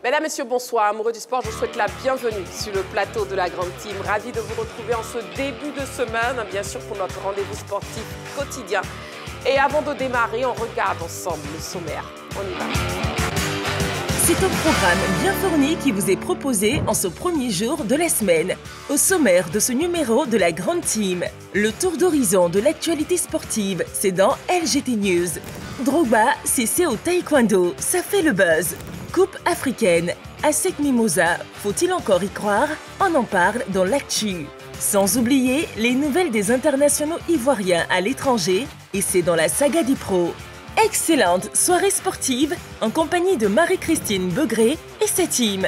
Mesdames, Messieurs, bonsoir. Amoureux du sport, je vous souhaite la bienvenue sur le plateau de la Grande Team. Ravi de vous retrouver en ce début de semaine, bien sûr pour notre rendez-vous sportif quotidien. Et avant de démarrer, on regarde ensemble le sommaire. On y va. C'est un programme bien fourni qui vous est proposé en ce premier jour de la semaine. Au sommaire de ce numéro de la Grande Team, le tour d'horizon de l'actualité sportive, c'est dans LGT News. Drogba, cessé au taekwondo, ça fait le buzz. Coupe africaine, ASEC Mimosa, faut-il encore y croire? On en parle dans l'actu. Sans oublier les nouvelles des internationaux ivoiriens à l'étranger, et c'est dans la saga des pros. Excellente soirée sportive en compagnie de Marie-Christine Begré et sa team.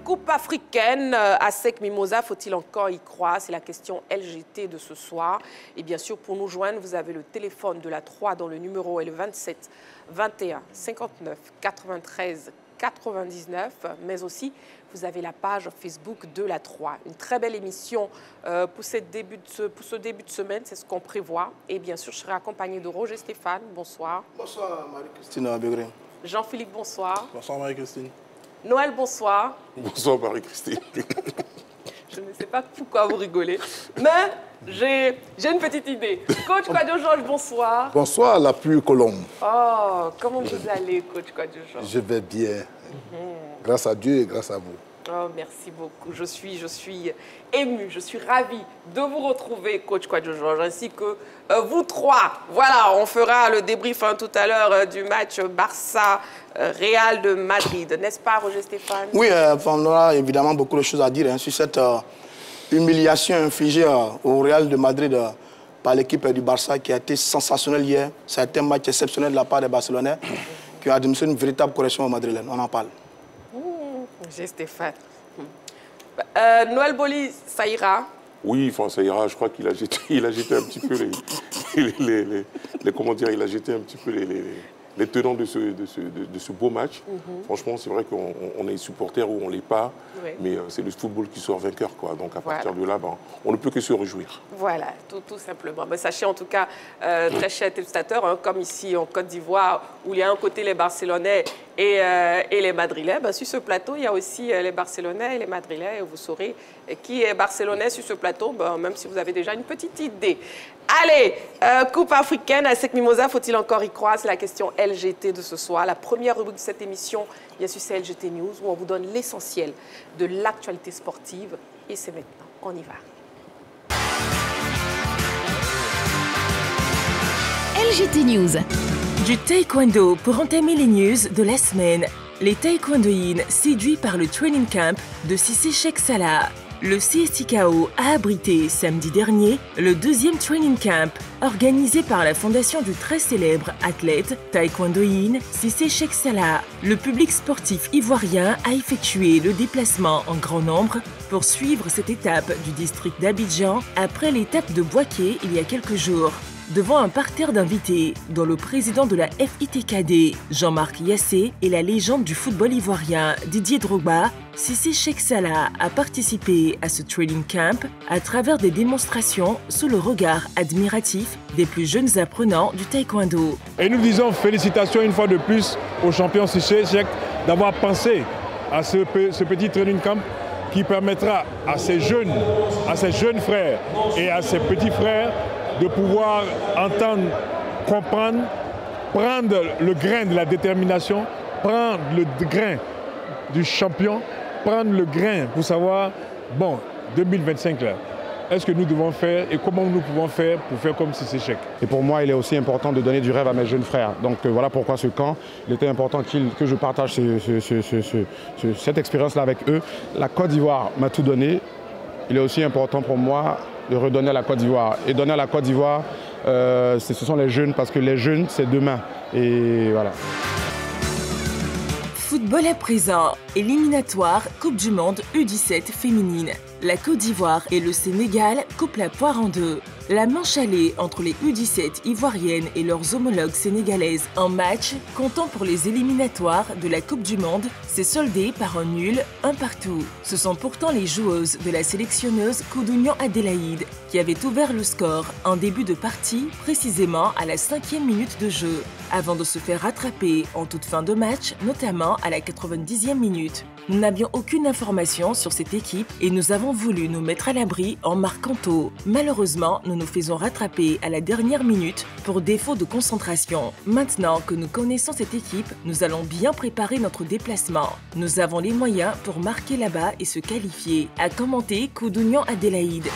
Coupe africaine, ASEC Mimosa, faut-il encore y croire? C'est la question LGT de ce soir. Et bien sûr, pour nous joindre, vous avez le téléphone de la 3 dont le numéro est le 27 21 59 93 99, mais aussi vous avez la page Facebook de la 3. Une très belle émission pour ce début de semaine, c'est ce qu'on prévoit. Et bien sûr, je serai accompagné de Roger Stéphane. Bonsoir. Bonsoir Marie-Christine Begré. Jean-Philippe, bonsoir. Bonsoir Marie-Christine. Noël, bonsoir. Bonsoir Marie-Christine. Je ne sais pas pourquoi vous rigolez, mais j'ai une petite idée. Coach Kouadio Georges, bonsoir. Bonsoir la pluie colombe. Oh, comment vous allez, Coach Kouadio Georges? Je vais bien. Grâce à Dieu et grâce à vous. Oh, merci beaucoup. Je suis émue, je suis ravie de vous retrouver, Coach Kouadio Georges, ainsi que vous trois. Voilà, on fera le débrief tout à l'heure du match Barça-Real de Madrid. N'est-ce pas, Roger Stéphane? Oui, on aura évidemment beaucoup de choses à dire sur cette humiliation infligée au Real de Madrid par l'équipe du Barça qui a été sensationnelle hier. Ça a été un match exceptionnel de la part des Barcelonais qui a administré une véritable correction au Madrilène. On en parle. J'ai Stéphane. Noël Boli, ça ira? Oui, enfin, ça ira. Je crois qu'il a jeté un petit peu comment dire, il a jeté un petit peu les tenants de ce beau match. Franchement, c'est vrai qu'on est supporters ou on ne l'est pas, oui. Mais c'est le football qui sort vainqueur, quoi. Donc à partir de là, on ne peut que se réjouir. Voilà, tout simplement. Mais sachez en tout cas, très chers téléspectateurs, comme ici en Côte d'Ivoire, où il y a un côté les Barcelonais et les Madrilènes, sur ce plateau, il y a aussi les Barcelonais et les Madrilènes. Et vous saurez qui est Barcelonais sur ce plateau, même si vous avez déjà une petite idée. Allez, Coupe africaine, ASEC Mimosa, faut-il encore y croire? C'est la question LGT de ce soir. La première rubrique de cette émission, bien sûr, c'est LGT News, où on vous donne l'essentiel de l'actualité sportive. Et c'est maintenant, on y va. LGT News. Du taekwondo pour entamer les news de la semaine. Les taekwondoïnes séduits par le training camp de Cissé Cheikh Salah. Le CSIKO a abrité samedi dernier le deuxième training camp organisé par la fondation du très célèbre athlète taekwondoïne Cissé Cheikh Salah. Le public sportif ivoirien a effectué le déplacement en grand nombre pour suivre cette étape du district d'Abidjan après l'étape de Bouaké il y a quelques jours. Devant un parterre d'invités, dont le président de la FITKD, Jean-Marc Yassé, et la légende du football ivoirien, Didier Drogba, Cissé Cheikh Salah a participé à ce training camp à travers des démonstrations sous le regard admiratif des plus jeunes apprenants du taekwondo. Et nous disons félicitations une fois de plus au champion Cissé Cheikh d'avoir pensé à ce petit training camp qui permettra à ses jeunes frères et à ses petits frères de pouvoir entendre, comprendre, prendre le grain de la détermination, prendre le grain du champion, prendre le grain pour savoir, 2025 là, est-ce que nous devons faire et comment nous pouvons faire pour faire comme Cissé Cheikh. Et pour moi, il est aussi important de donner du rêve à mes jeunes frères. Donc voilà pourquoi ce camp, il était important que je partage cette expérience-là avec eux. La Côte d'Ivoire m'a tout donné. Il est aussi important pour moi de redonner à la Côte d'Ivoire. Et donner à la Côte d'Ivoire, ce sont les jeunes, parce que les jeunes, c'est demain. Et voilà. Football à présent, éliminatoire Coupe du Monde U17 féminine. la Côte d'Ivoire et le Sénégal coupent la poire en deux. La manche allée entre les U17 ivoiriennes et leurs homologues sénégalaises en match comptant pour les éliminatoires de la Coupe du Monde s'est soldée par un nul, un partout. Ce sont pourtant les joueuses de la sélectionneuse Koudounian Adélaïde qui avaient ouvert le score en début de partie, précisément à la 5e minute de jeu, avant de se faire rattraper en toute fin de match, notamment à la 90e minute. Nous n'avions aucune information sur cette équipe et nous avons voulu nous mettre à l'abri en marquant tôt. Malheureusement, nous nous faisons rattraper à la dernière minute pour défaut de concentration. Maintenant que nous connaissons cette équipe, nous allons bien préparer notre déplacement. Nous avons les moyens pour marquer là-bas et se qualifier, a commenté Koudounian Adélaïde.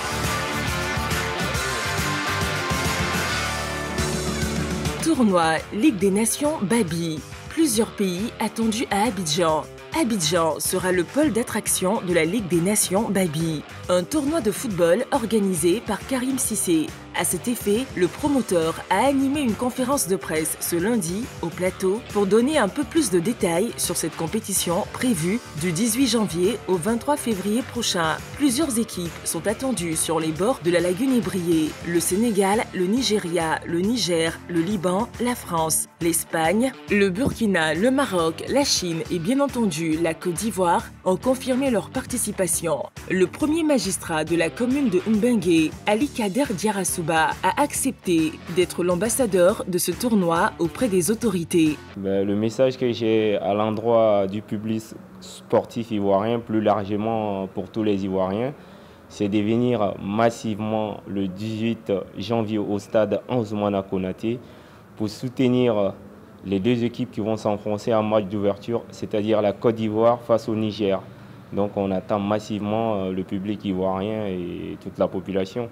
Tournoi Ligue des Nations Babi. Plusieurs pays attendus à Abidjan. Abidjan sera le pôle d'attraction de la Ligue des Nations Babi, un tournoi de football organisé par Karim Cissé. À cet effet, le promoteur a animé une conférence de presse ce lundi au plateau pour donner un peu plus de détails sur cette compétition prévue du 18 janvier au 23 février prochain. Plusieurs équipes sont attendues sur les bords de la lagune ébriée. Le Sénégal, le Nigeria, le Niger, le Liban, la France, l'Espagne, le Burkina, le Maroc, la Chine et bien entendu la Côte d'Ivoire ont confirmé leur participation. Le premier magistrat de la commune de Mbengue, Ali Kader Diarasouba, a accepté d'être l'ambassadeur de ce tournoi auprès des autorités. Le message que j'ai à l'endroit du public sportif ivoirien, plus largement pour tous les Ivoiriens, c'est de venir massivement le 18 janvier au stade Ansoumana Konaté pour soutenir les deux équipes qui vont s'enfoncer en match d'ouverture, c'est-à-dire la Côte d'Ivoire face au Niger. Donc on attend massivement le public ivoirien et toute la population,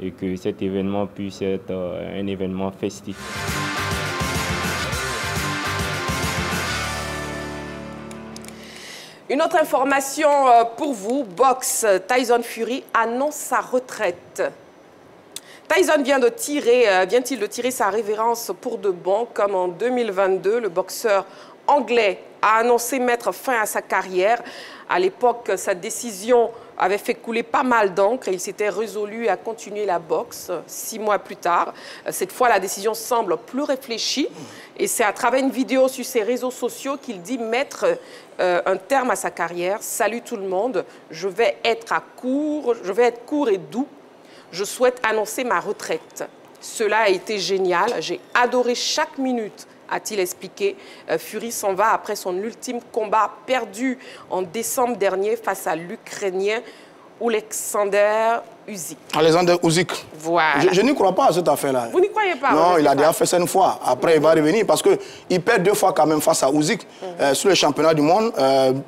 et que cet événement puisse être un événement festif. Une autre information pour vous, boxe, Tyson Fury annonce sa retraite. Tyson vient-il de tirer sa révérence pour de bon, comme en 2022, le boxeur anglais a annoncé mettre fin à sa carrière. À l'époque, sa décision avait fait couler pas mal d'encre et il s'était résolu à continuer la boxe 6 mois plus tard. Cette fois, la décision semble plus réfléchie et c'est à travers une vidéo sur ses réseaux sociaux qu'il dit mettre un terme à sa carrière. Salut tout le monde, je vais être court et doux. Je souhaite annoncer ma retraite. Cela a été génial, j'ai adoré chaque minute, a-t-il expliqué. Fury s'en va après son ultime combat perdu en décembre dernier face à l'Ukrainien Oleksandr Usyk. Alexander Usyk. Voilà. Je n'y crois pas à cette affaire-là. Vous n'y croyez pas? Non, il a déjà fait ça une fois. Après, il va revenir parce qu'il perd 2 fois quand même face à Usyk. Sur le championnat du monde,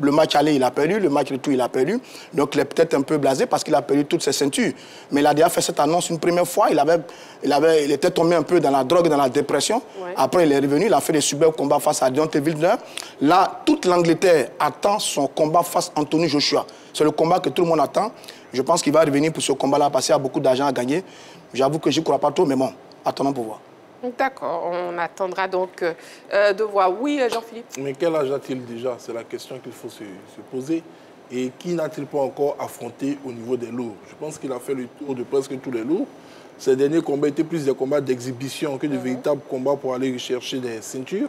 le match aller, il a perdu. Le match retour, il a perdu. Donc, il est peut-être un peu blasé parce qu'il a perdu toutes ses ceintures. Mais il a déjà fait cette annonce une première fois. Il était tombé un peu dans la drogue, dans la dépression. Ouais. Après, il est revenu. Il a fait des superbes combats face à Deontay Wilder. Là, toute l'Angleterre attend son combat face à Anthony Joshua. C'est le combat que tout le monde attend. Je pense qu'il va revenir pour ce combat-là parce qu'il y a beaucoup d'argent à gagner. J'avoue que je n'y crois pas trop, mais bon, attendons pour voir. D'accord, on attendra donc de voir. Oui, Jean-Philippe. Mais quel âge a-t-il déjà? C'est la question qu'il faut se poser. Et qui n'a-t-il pas encore affronté au niveau des lourds? Je pense qu'il a fait le tour de presque tous les lourds. Ces derniers combats étaient plus des combats d'exhibition que de véritables combats pour aller chercher des ceintures.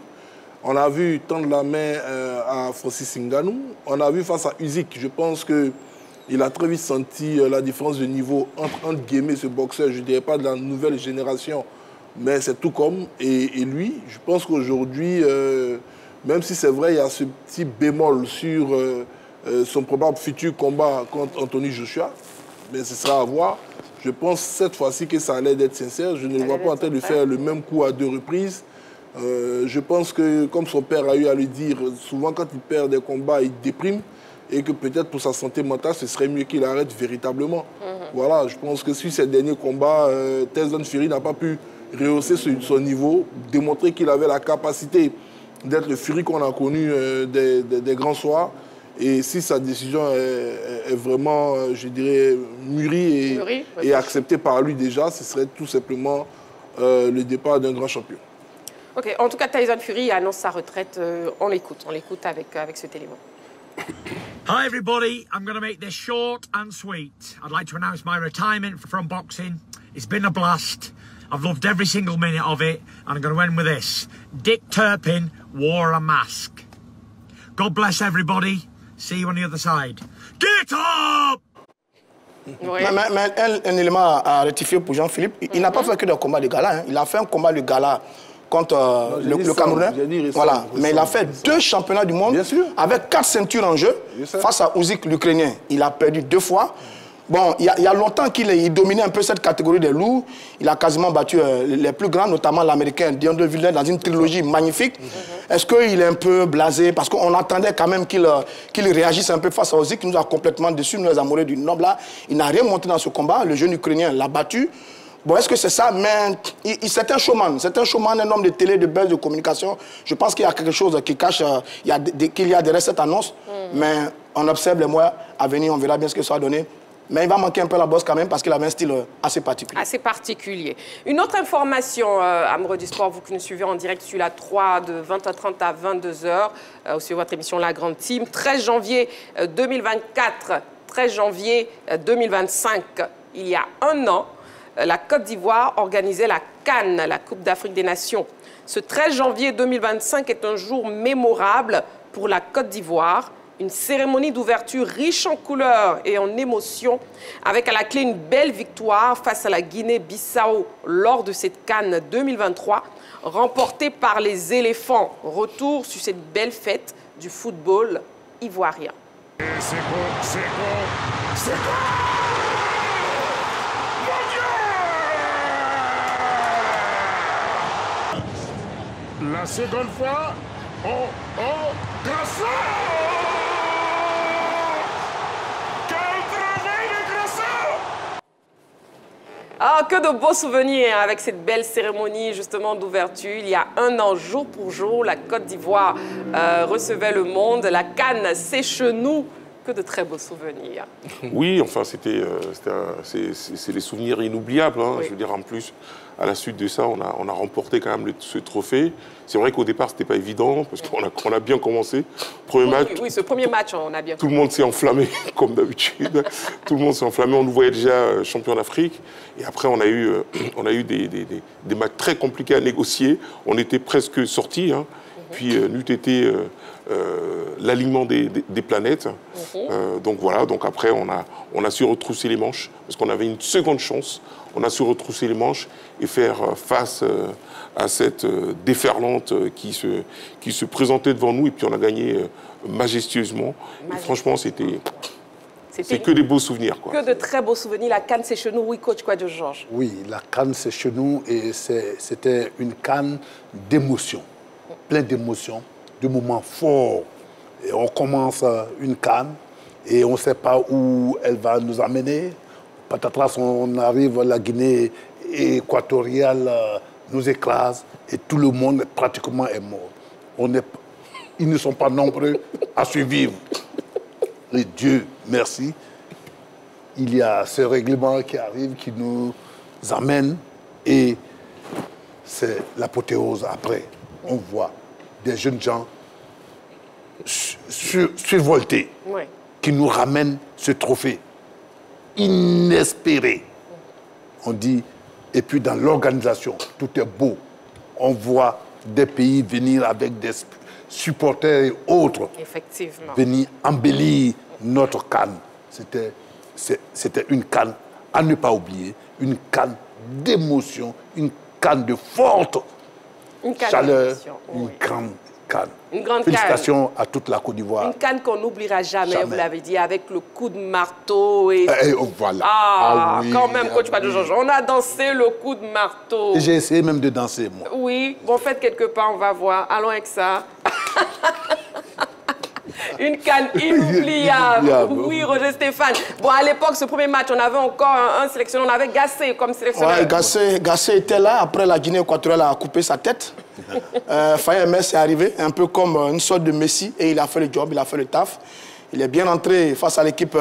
On a vu tendre la main à Francis Ngannou. On a vu face à Usyk. Je pense qu'il a très vite senti la différence de niveau entre guillemets, ce boxeur, je ne dirais pas de la nouvelle génération, mais c'est tout comme. Et lui, je pense qu'aujourd'hui, même si c'est vrai, il y a ce petit bémol sur son probable futur combat contre Anthony Joshua, mais ce sera à voir. Je pense cette fois-ci que ça allait être sincère. Je ne le vois pas en train de faire le même coup à 2 reprises. Je pense que, comme son père a eu à le dire, souvent quand il perd des combats, il déprime et que peut-être pour sa santé mentale, ce serait mieux qu'il arrête véritablement. Voilà, je pense que sur ces derniers combats, Tyson Fury n'a pas pu rehausser son niveau, démontrer qu'il avait la capacité d'être le Fury qu'on a connu des grands soirs. Et si sa décision est vraiment, je dirais, mûrie et acceptée par lui déjà, ce serait tout simplement le départ d'un grand champion. Ok, en tout cas, Tyson Fury annonce sa retraite. On l'écoute avec cet élément. Hi everybody, I'm going to make this short and sweet. I'd like to announce my retirement from boxing. It's been a blast. I've loved every single minute of it, and I'm going to end with this. Dick Turpin wore a mask. God bless everybody. See you on the other side. Get up! Oui. Mais un élément à rectifier pour Jean-Philippe, il n'a pas fait que des combats de gala. Hein. Il a fait un combat de gala contre le Camerounais. Voilà. Mais il a fait 2 championnats du monde avec 4 ceintures en jeu face à Usyk, l'Ukrainien. Il a perdu 2 fois. Bon, il y a longtemps qu'il dominait un peu cette catégorie des lourds. Il a quasiment battu les plus grands, notamment l'Américain Deontay Wilder, dans une trilogie magnifique. Est-ce qu'il est un peu blasé? Parce qu'on attendait quand même qu'il réagisse un peu face à Usyk, qui nous a complètement déçus, nous les amoureux du noble là. Il n'a rien monté dans ce combat. Le jeune Ukrainien l'a battu. Bon, est-ce que c'est ça? Mais c'est un showman. C'est un showman, un homme de télé, de buzz, de communication. Je pense qu'il y a quelque chose qui cache, qu'il y a derrière cette annonce. Mais on observe les mois à venir, on verra bien ce que ça va donner. Mais il va manquer un peu la bosse quand même parce qu'il avait un style assez particulier. Assez particulier. Une autre information, amoureux du sport, vous qui nous suivez en direct sur la 3 de 20h30 à 22h, sur votre émission La Grande Team. 13 janvier 2024, 13 janvier 2025, il y a un an, la Côte d'Ivoire organisait la CAN, la Coupe d'Afrique des Nations. Ce 13 janvier 2025 est un jour mémorable pour la Côte d'Ivoire. Une cérémonie d'ouverture riche en couleurs et en émotions, avec à la clé une belle victoire face à la Guinée-Bissau lors de cette CAN 2023, remportée par les éléphants. Retour sur cette belle fête du football ivoirien. C'est bon, c'est bon, c'est bon! Mon Dieu! La seconde fois, Grasso! Ah, que de beaux souvenirs avec cette belle cérémonie justement d'ouverture. Il y a un an, jour pour jour, la Côte d'Ivoire recevait le monde. La CAN, c'est chez nous. Que de très beaux souvenirs. Oui, enfin, c'est des souvenirs inoubliables. Hein. Oui. Je veux dire, en plus, à la suite de ça, on a remporté quand même ce trophée. C'est vrai qu'au départ, ce n'était pas évident, parce qu'on a bien commencé. Premier match, oui, ce premier match, on a bien tout le monde s'est enflammé, comme d'habitude. Tout le monde s'est enflammé. On nous voyait déjà champion d'Afrique. Et après, on a eu des matchs très compliqués à négocier. On était presque sortis. Hein. Puis, n'eût été l'alignement des planètes. Donc voilà, donc après, on a su retrousser les manches, parce qu'on avait une seconde chance. On a su retrousser les manches et faire face à cette déferlante qui se présentait devant nous. Et puis, on a gagné majestueusement. Et franchement, c'était que des beaux souvenirs. Quoi. Que de très beaux souvenirs. La CAN, c'est chez nous. Oui, coach Kouadio Georges. Oui, la CAN, c'est chez nous. Et c'était une CAN d'émotions. Plein d'émotions, de moments forts. Et on commence une CAN et on ne sait pas où elle va nous amener. Patatras, on arrive, la Guinée équatoriale nous écrase et tout le monde pratiquement est mort. Ils ne sont pas nombreux à survivre. Et Dieu merci, il y a ce règlement qui arrive, qui nous amène et c'est l'apothéose après. On voit des jeunes gens survoltés qui nous ramènent ce trophée inespéré. On dit, et puis dans l'organisation, tout est beau. On voit des pays venir avec des supporters et autres venir embellir notre CAN. C'était une CAN à ne pas oublier, une CAN d'émotion, une CAN de forte chaleur, une grande CAN. Une grande Félicitations à toute la Côte d'Ivoire. Une CAN qu'on n'oubliera jamais, vous l'avez dit, avec le coup de marteau. Et voilà. Ah, oui, quand même, coach Kouadio Georges, on a dansé le coup de marteau. J'ai essayé même de danser, moi. Oui, bon, faites quelque part, on va voir. Allons avec ça. Une CAN inoubliable. Oui, Roger Stéphane. Bon, à l'époque, ce premier match, on avait encore un sélectionneur, on avait Gassé comme sélectionneur. Oui, Gassé était là. Après, la Guinée équatoriale a coupé sa tête. Faye Mess est arrivé, un peu comme une sorte de Messi, et il a fait le job, il a fait le taf. Il est bien entré face à l'équipe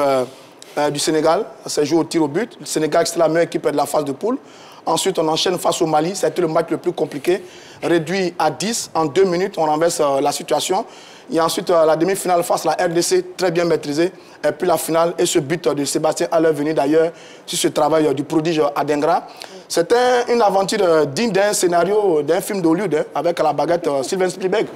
du Sénégal. Ça s'est joué au tir au but. Le Sénégal, c'était la meilleure équipe de la phase de poule. Ensuite, on enchaîne face au Mali. C'était le match le plus compliqué. Réduit à 10, en 2 minutes, on renverse la situation. Il y a ensuite la demi-finale face à la RDC, très bien maîtrisée. Et puis la finale et ce but de Sébastien Haller venu d'ailleurs sur ce travail du prodige Adingra. C'était une aventure digne d'un scénario, d'un film d'Hollywood, avec à la baguette Steven Spielberg.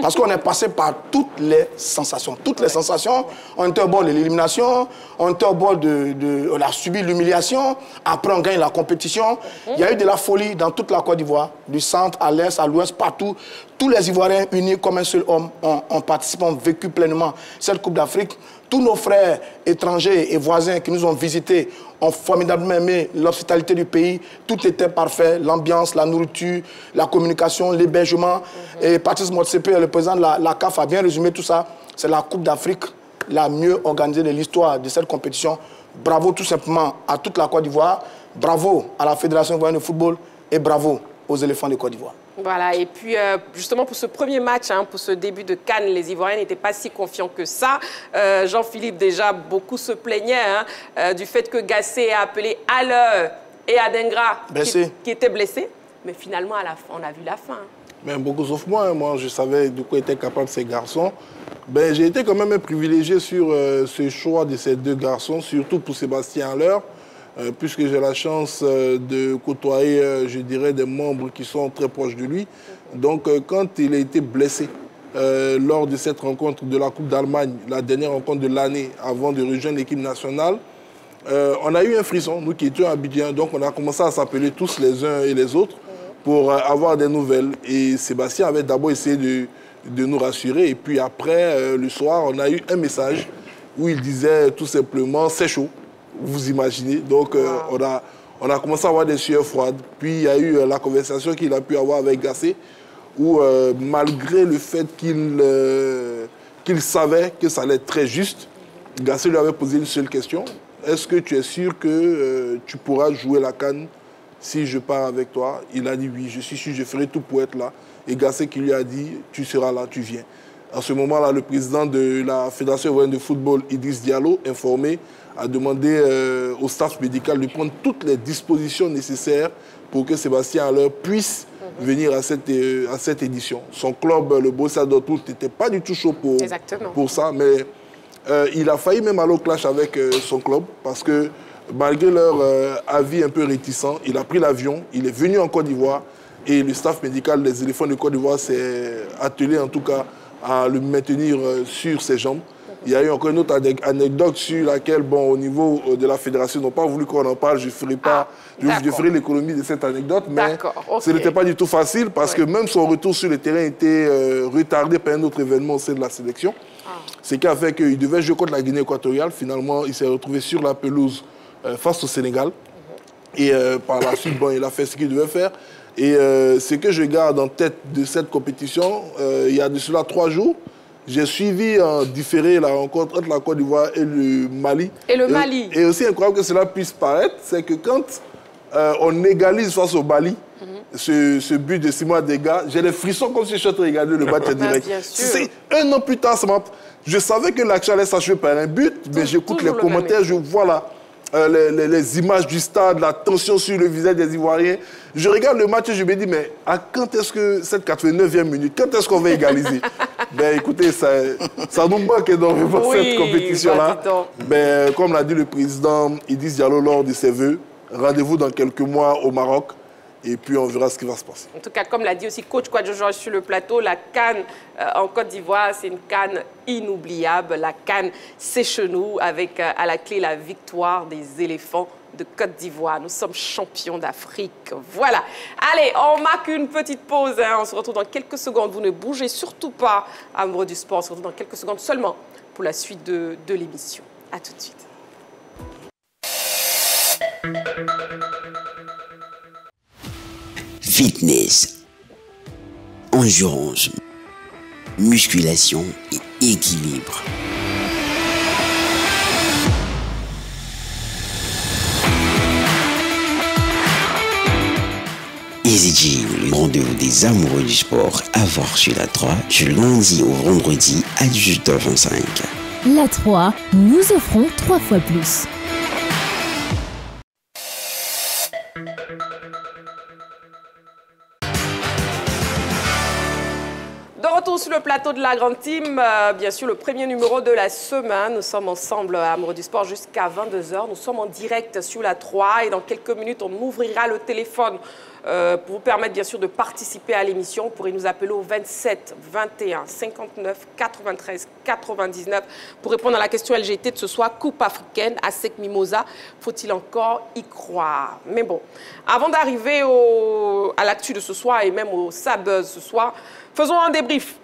Parce qu'on est passé par toutes les sensations. Toutes les sensations. On était au bord de l'élimination, on était au bord on a subi l'humiliation. Après, on gagne la compétition. Il y a eu de la folie dans toute la Côte d'Ivoire, du centre à l'est, à l'ouest, partout. Tous les Ivoiriens unis comme un seul homme ont participé, ont vécu pleinement cette Coupe d'Afrique. Tous nos frères étrangers et voisins qui nous ont visités ont formidablement aimé l'hospitalité du pays. Tout était parfait, l'ambiance, la nourriture, la communication, l'hébergement. Et Patrice Motsepe, le président de la CAF, a bien résumé tout ça. C'est la Coupe d'Afrique la mieux organisée de l'histoire de cette compétition. Bravo tout simplement à toute la Côte d'Ivoire. Bravo à la Fédération ivoirienne de football et bravo aux éléphants de Côte d'Ivoire. Voilà, et puis justement pour ce premier match, pour ce début de CAN, les Ivoiriens n'étaient pas si confiants que ça. Jean-Philippe, déjà, beaucoup se plaignaient du fait que Gassé ait appelé Haller et Adingra qui étaient blessés. Mais finalement, à la fin, on a vu la fin. Mais beaucoup sauf moi, moi je savais de quoi étaient capables ces garçons. Ben, j'ai été quand même privilégié sur ce choix de ces deux garçons, surtout pour Sébastien Haller. Puisque j'ai la chance de côtoyer, je dirais, des membres qui sont très proches de lui. Donc, quand il a été blessé lors de cette rencontre de la Coupe d'Allemagne, la dernière rencontre de l'année avant de rejoindre l'équipe nationale, on a eu un frisson, nous qui étions à Abidjan. Donc, on a commencé à s'appeler tous les uns et les autres pour avoir des nouvelles. Et Sébastien avait d'abord essayé de nous rassurer. Et puis après, le soir, on a eu un message où il disait tout simplement « c'est chaud ». Vous imaginez. Donc, on a commencé à avoir des sueurs froides. Puis, il y a eu la conversation qu'il a pu avoir avec Gassé, où, malgré le fait qu'il savait que ça allait être très juste, Gassé lui avait posé une seule question. Est-ce que tu es sûr que tu pourras jouer la CAN si je pars avec toi? Il a dit oui, je suis sûr, je ferai tout pour être là. Et Gassé qui lui a dit, tu seras là, tu viens. À ce moment-là, le président de la Fédération ivoirienne de football, Idriss Diallo, informé, a demandé au staff médical de prendre toutes les dispositions nécessaires pour que Sébastien Haller puisse venir à cette édition. Son club, le Borussia Dortmund, n'était pas du tout chaud pour ça, mais il a failli même aller au clash avec son club parce que malgré leur avis un peu réticent, il a pris l'avion, il est venu en Côte d'Ivoire et le staff médical des éléphants de Côte d'Ivoire s'est attelé en tout cas à le maintenir sur ses jambes. Il y a eu encore une autre anecdote sur laquelle, bon, au niveau de la fédération, ils n'ont pas voulu qu'on en parle. Je ne ferai l'économie de cette anecdote, mais ce n'était pas du tout facile parce que même son retour sur le terrain était retardé par un autre événement au sein de la sélection. Ce qui a fait qu'il devait jouer contre la Guinée équatoriale. Finalement, il s'est retrouvé sur la pelouse face au Sénégal. Et par la suite, bon, il a fait ce qu'il devait faire. Et ce que je garde en tête de cette compétition, il y a de cela 3 jours, j'ai suivi en différé la rencontre entre la Côte d'Ivoire et le Mali. Et le Mali. Et aussi incroyable que cela puisse paraître, c'est que quand on égalise face au Mali, ce but de Simon Adingra, j'ai des frissons comme si je suis en train de regarder le match en direct. C'est un an plus tard, je savais que l'action allait s'achever par un but, mais j'écoute les commentaires, je vois là. Les images du stade, la tension sur le visage des Ivoiriens. Je regarde le match et je me dis, mais à quand est-ce que cette 89e minute, quand est-ce qu'on va égaliser? Ben écoutez, ça nous manque énormément cette compétition-là. Ben, comme l'a dit le président Idriss Diallo lors de ses vœux, rendez-vous dans quelques mois au Maroc. Et puis, on verra ce qui va se passer. En tout cas, comme l'a dit aussi coach Kouadjo sur le plateau, la CAN en Côte d'Ivoire, c'est une CAN inoubliable. La CAN, c'est chez nous, avec à la clé la victoire des éléphants de Côte d'Ivoire. Nous sommes champions d'Afrique. Voilà. Allez, on marque une petite pause. On se retrouve dans quelques secondes. Vous ne bougez surtout pas, amoureux du sport. On se retrouve dans quelques secondes seulement pour la suite de l'émission. À tout de suite. Fitness, endurance, musculation et équilibre. Easy Gym, le rendez-vous des amoureux du sport, à voir sur la 3 du lundi au vendredi à 18h25. La 3, nous offrons 3 fois plus. retour sur le plateau de la Grande Team, bien sûr le premier numéro de la semaine. Nous sommes ensemble à Amoureux du Sport jusqu'à 22h. Nous sommes en direct sur la 3 et dans quelques minutes, on ouvrira le téléphone pour vous permettre bien sûr de participer à l'émission. Vous pourrez nous appeler au 27 21 59 93 99 pour répondre à la question LGT de ce soir. Coupe africaine, ASEC Mimosa, faut-il encore y croire? Mais bon, avant d'arriver à l'actu de ce soir et même au Sabuzz ce soir, faisons un débrief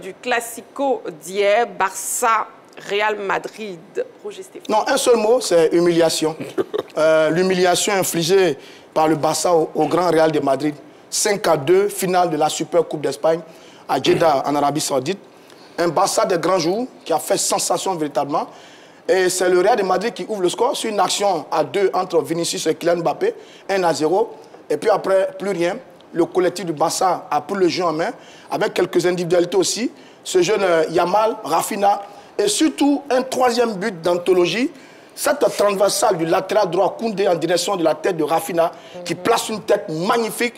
du Classico d'hier, Barça, Real Madrid. Roger Stéphane. Non, un seul mot, c'est humiliation. L'humiliation infligée par le Barça au Grand Real de Madrid. 5-2, finale de la Super Coupe d'Espagne à Jeddah, en Arabie Saoudite. Un Barça des grands jours qui a fait sensation véritablement. Et c'est le Real de Madrid qui ouvre le score sur une action à 2 entre Vinicius et Kylian Mbappé, 1-0. Et puis après, plus rien. Le collectif du Barça a pris le jeu en main, avec quelques individualités aussi. Ce jeune Yamal, Rafinha, et surtout un troisième but d'anthologie. Cette transversale du latéral droit Koundé en direction de la tête de Rafinha, qui place une tête magnifique.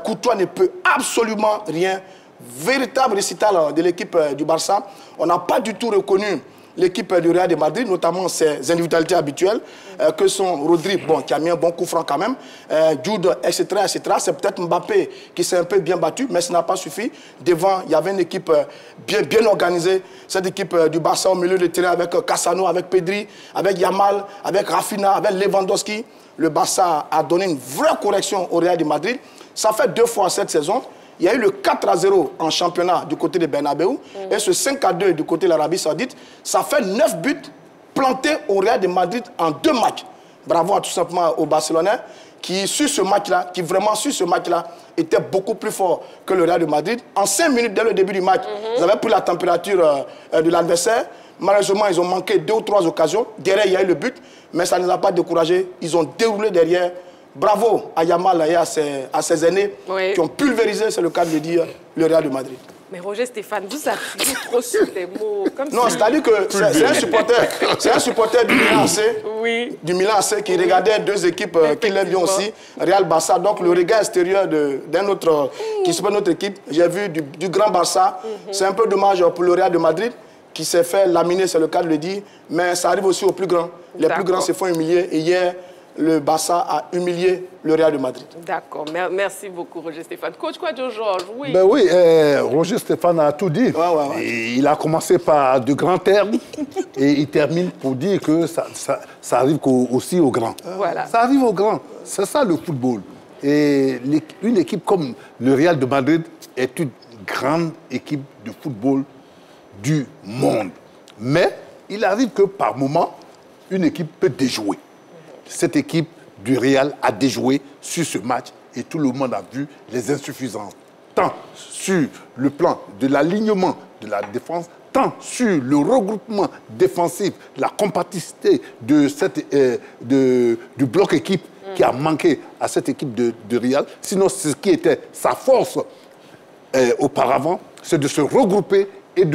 Courtois ne peut absolument rien. Véritable récital de l'équipe du Barça. On n'a pas du tout reconnu l'équipe du Real de Madrid, notamment ses individualités habituelles, que sont Rodri, bon, qui a mis un bon coup franc quand même, Jude, etc. etc. C'est peut-être Mbappé qui s'est un peu bien battu, mais ça n'a pas suffi. Devant, il y avait une équipe bien organisée, cette équipe du Barça au milieu de terrain avec Cassano, avec Pedri, avec Yamal, avec Rafinha, avec Lewandowski. Le Barça a donné une vraie correction au Real de Madrid. Ça fait 2 fois cette saison. Il y a eu le 4-0 en championnat du côté de Bernabeu et ce 5-2 du côté de l'Arabie Saoudite. Ça fait 9 buts plantés au Real de Madrid en 2 matchs. Bravo tout simplement aux Barcelonais qui, sur ce match-là, était beaucoup plus fort que le Real de Madrid. En 5 minutes dès le début du match, ils avaient pris la température de l'adversaire. Malheureusement, ils ont manqué 2 ou 3 occasions. Derrière, il y a eu le but, mais ça ne les a pas découragés. Ils ont déroulé derrière. Bravo à Yamal et à ses aînés qui ont pulvérisé, c'est le cas de le dire, le Real de Madrid. Mais Roger Stéphane, vous appuyez trop sur les mots. Comme non, c'est-à-dire que c'est un supporter du Milan AC, du Milan AC qui regardait 2 équipes qu'il aime bien aussi, Real Barça. Donc le regard extérieur d'un autre, qui s'appelle notre équipe, j'ai vu du grand Barça. C'est un peu dommage pour le Real de Madrid qui s'est fait laminer, c'est le cas de le dire, mais ça arrive aussi aux plus grands. Les plus grands se font humilier et hier, le Barça a humilié le Real de Madrid. D'accord, merci beaucoup Roger Stéphane. Coach Kouadio Georges, oui. Ben oui, Roger Stéphane a tout dit. Et il a commencé par de grands termes et il termine pour dire que ça arrive aussi aux grands. Voilà. Ça arrive aux grands, c'est ça le football. Et une équipe comme le Real de Madrid est une grande équipe de football du monde. Mais il arrive que par moment, une équipe peut déjouer. Cette équipe du Real a déjoué sur ce match et tout le monde a vu les insuffisances, tant sur le plan de l'alignement de la défense, tant sur le regroupement défensif, la compatibilité du bloc équipe qui a manqué à cette équipe de Real. Sinon, ce qui était sa force auparavant, c'est de se regrouper et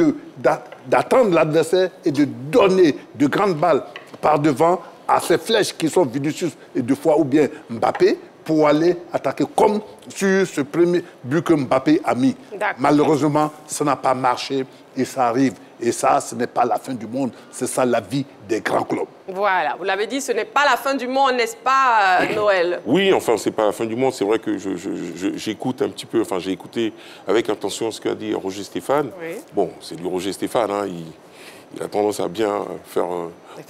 d'attendre l'adversaire et de donner de grandes balles par devant à ces flèches qui sont Vinicius et 2 fois ou bien Mbappé pour aller attaquer comme sur ce premier but que Mbappé a mis. Malheureusement, ça n'a pas marché et ça arrive. Et ça, ce n'est pas la fin du monde, c'est ça la vie des grands clubs. Voilà, vous l'avez dit, ce n'est pas la fin du monde, n'est-ce pas, Noël? Oui, enfin, c'est pas la fin du monde. C'est vrai que j'écoute un petit peu, enfin, j'ai écouté avec attention ce qu'a dit Roger Stéphane. Oui. Bon, c'est du Roger Stéphane, hein, il a tendance à bien faire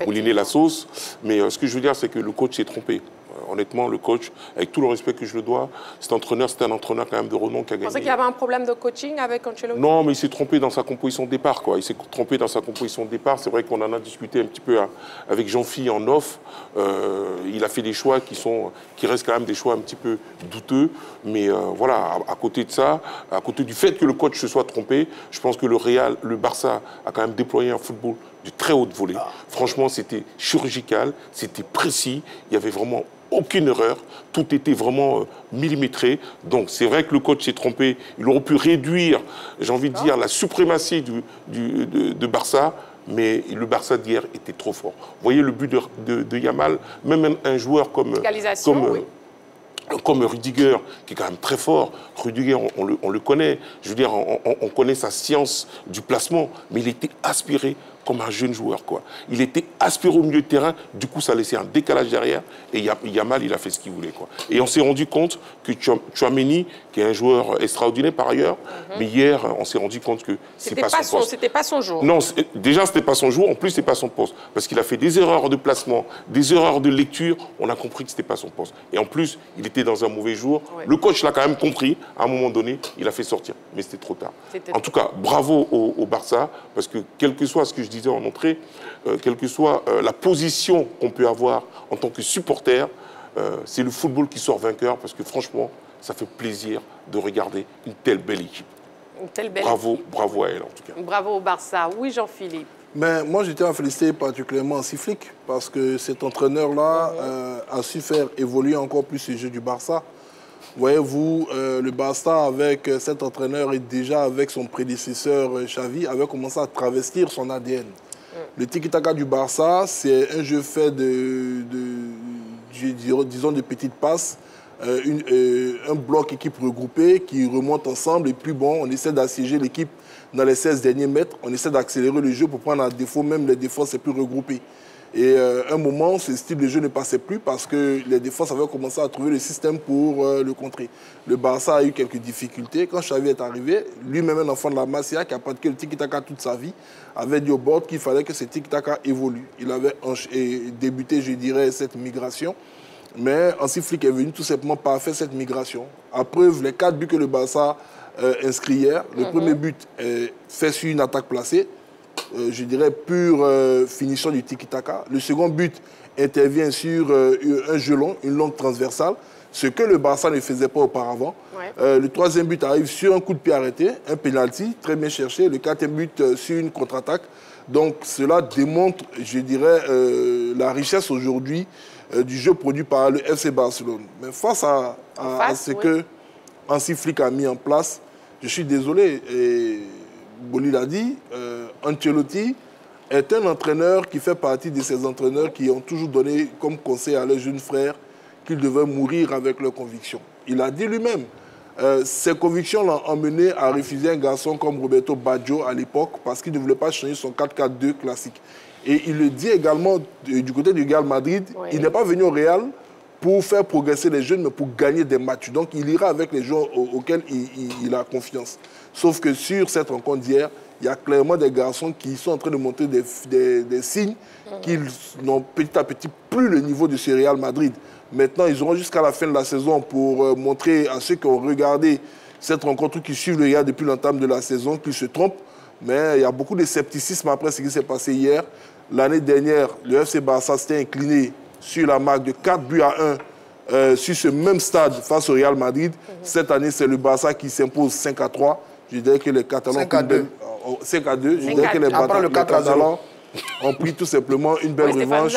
mouliner la sauce. Mais ce que je veux dire, c'est que le coach s'est trompé. Honnêtement, le coach, avec tout le respect que je le dois, c'est un entraîneur quand même de renom qui a gagné. Vous pensez qu'il y avait un problème de coaching avec Ancelotti? Non, mais il s'est trompé dans sa composition de départ, quoi. Il s'est trompé dans sa composition de départ. C'est vrai qu'on en a discuté un petit peu avec Jean-Phi en off. Il a fait des choix qui restent quand même des choix un petit peu douteux. Mais voilà, à côté de ça, à côté du fait que le coach se soit trompé, je pense que le Barça a quand même déployé un football de très haute volée. Franchement, c'était chirurgical, c'était précis. Il y avait vraiment aucune erreur, tout était vraiment millimétré. Donc c'est vrai que le coach s'est trompé, il aurait pu réduire, j'ai envie de dire, la suprématie de Barça, mais le Barça d'hier était trop fort. Vous voyez le but de Yamal, même un joueur comme comme Rudiger, qui est quand même très fort. Rudiger, on le connaît. Je veux dire, on connaît sa science du placement, mais il était aspiré comme un jeune joueur, quoi. Il était aspiré au milieu de terrain, du coup, ça laissait un décalage derrière, et Yamal, il a fait ce qu'il voulait, quoi. Et on s'est rendu compte que Tchouaméni, qui est un joueur extraordinaire par ailleurs, mais hier, on s'est rendu compte que c'est pas son poste. C'était pas son jour. Non, déjà, c'était pas son jour, en plus, c'est pas son poste. Parce qu'il a fait des erreurs de placement, des erreurs de lecture, on a compris que c'était pas son poste. Et en plus, il était dans un mauvais jour. Ouais. Le coach l'a quand même compris, à un moment donné, il a fait sortir. Mais c'était trop tard. En tout cas, bravo au Barça, parce que quel que soit ce que je disais en entrée, quelle que soit la position qu'on peut avoir en tant que supporter, c'est le football qui sort vainqueur, parce que franchement, ça fait plaisir de regarder une telle belle équipe. Une telle belle bravo, équipe. Bravo à elle, en tout cas. Bravo au Barça. Oui, Jean-Philippe. Mais moi, j'étais à féliciter particulièrement Hansi Flick, parce que cet entraîneur-là a su faire évoluer encore plus le jeu du Barça. Voyez-vous, le Barça, avec cet entraîneur et déjà avec son prédécesseur Xavi, avait commencé à travestir son ADN. Le tiki-taka du Barça, c'est un jeu fait disons, de petites passes, un bloc équipe regroupée qui remonte ensemble, et puis bon, on essaie d'assiéger l'équipe dans les 16 derniers mètres, on essaie d'accélérer le jeu pour prendre un défaut, même les défenses, c'est plus regroupé. Et à un moment, ce style de jeu ne passait plus parce que les défenses avaient commencé à trouver le système pour le contrer. Le Barça a eu quelques difficultés. Quand Xavi est arrivé, lui-même un enfant de la Masia qui a pratiqué le tiki-taka toute sa vie, avait dit au board qu'il fallait que ce tiki-taka évolue. Il avait débuté, je dirais, cette migration. Mais Hansi Flick est venu tout simplement pas faire cette migration. À preuve, les 4 buts que le Barça inscrit hier, le premier but est fait sur une attaque placée. Je dirais, pure finition du tiki-taka. Le second but intervient sur un jeu long, une longue transversale, ce que le Barça ne faisait pas auparavant. Ouais. Le troisième but arrive sur un coup de pied arrêté, un penalty, très bien cherché. Le quatrième but sur une contre-attaque. Donc cela démontre, je dirais, la richesse aujourd'hui du jeu produit par le FC Barcelone. Mais face à ce que Hansi Flick a mis en place, je suis désolé, et Boli l'a dit, Ancelotti est un entraîneur qui fait partie de ces entraîneurs qui ont toujours donné comme conseil à leurs jeunes frères qu'ils devaient mourir avec leurs convictions. Il a dit lui-même, ses convictions l'ont emmené à refuser un garçon comme Roberto Baggio à l'époque parce qu'il ne voulait pas changer son 4-4-2 classique. Et il le dit également du côté du Real Madrid, il n'est pas venu au Real pour faire progresser les jeunes, mais pour gagner des matchs. Donc il ira avec les joueurs auxquels il a confiance. Sauf que sur cette rencontre d'hier, il y a clairement des garçons qui sont en train de montrer des signes qu'ils n'ont petit à petit plus le niveau de ce Real Madrid. Maintenant, ils auront jusqu'à la fin de la saison pour montrer à ceux qui ont regardé cette rencontre ou qui suivent le Real depuis l'entame de la saison qu'ils se trompent. Mais il y a beaucoup de scepticisme après ce qui s'est passé hier. L'année dernière, le FC Barça s'était incliné sur la marque de 4 buts à 1 sur ce même stade face au Real Madrid. Cette année, c'est le Barça qui s'impose 5-3. Je dirais que les Catalans... 5-2. 5-2. Je dirais que les Catalans ont pris tout simplement une belle revanche.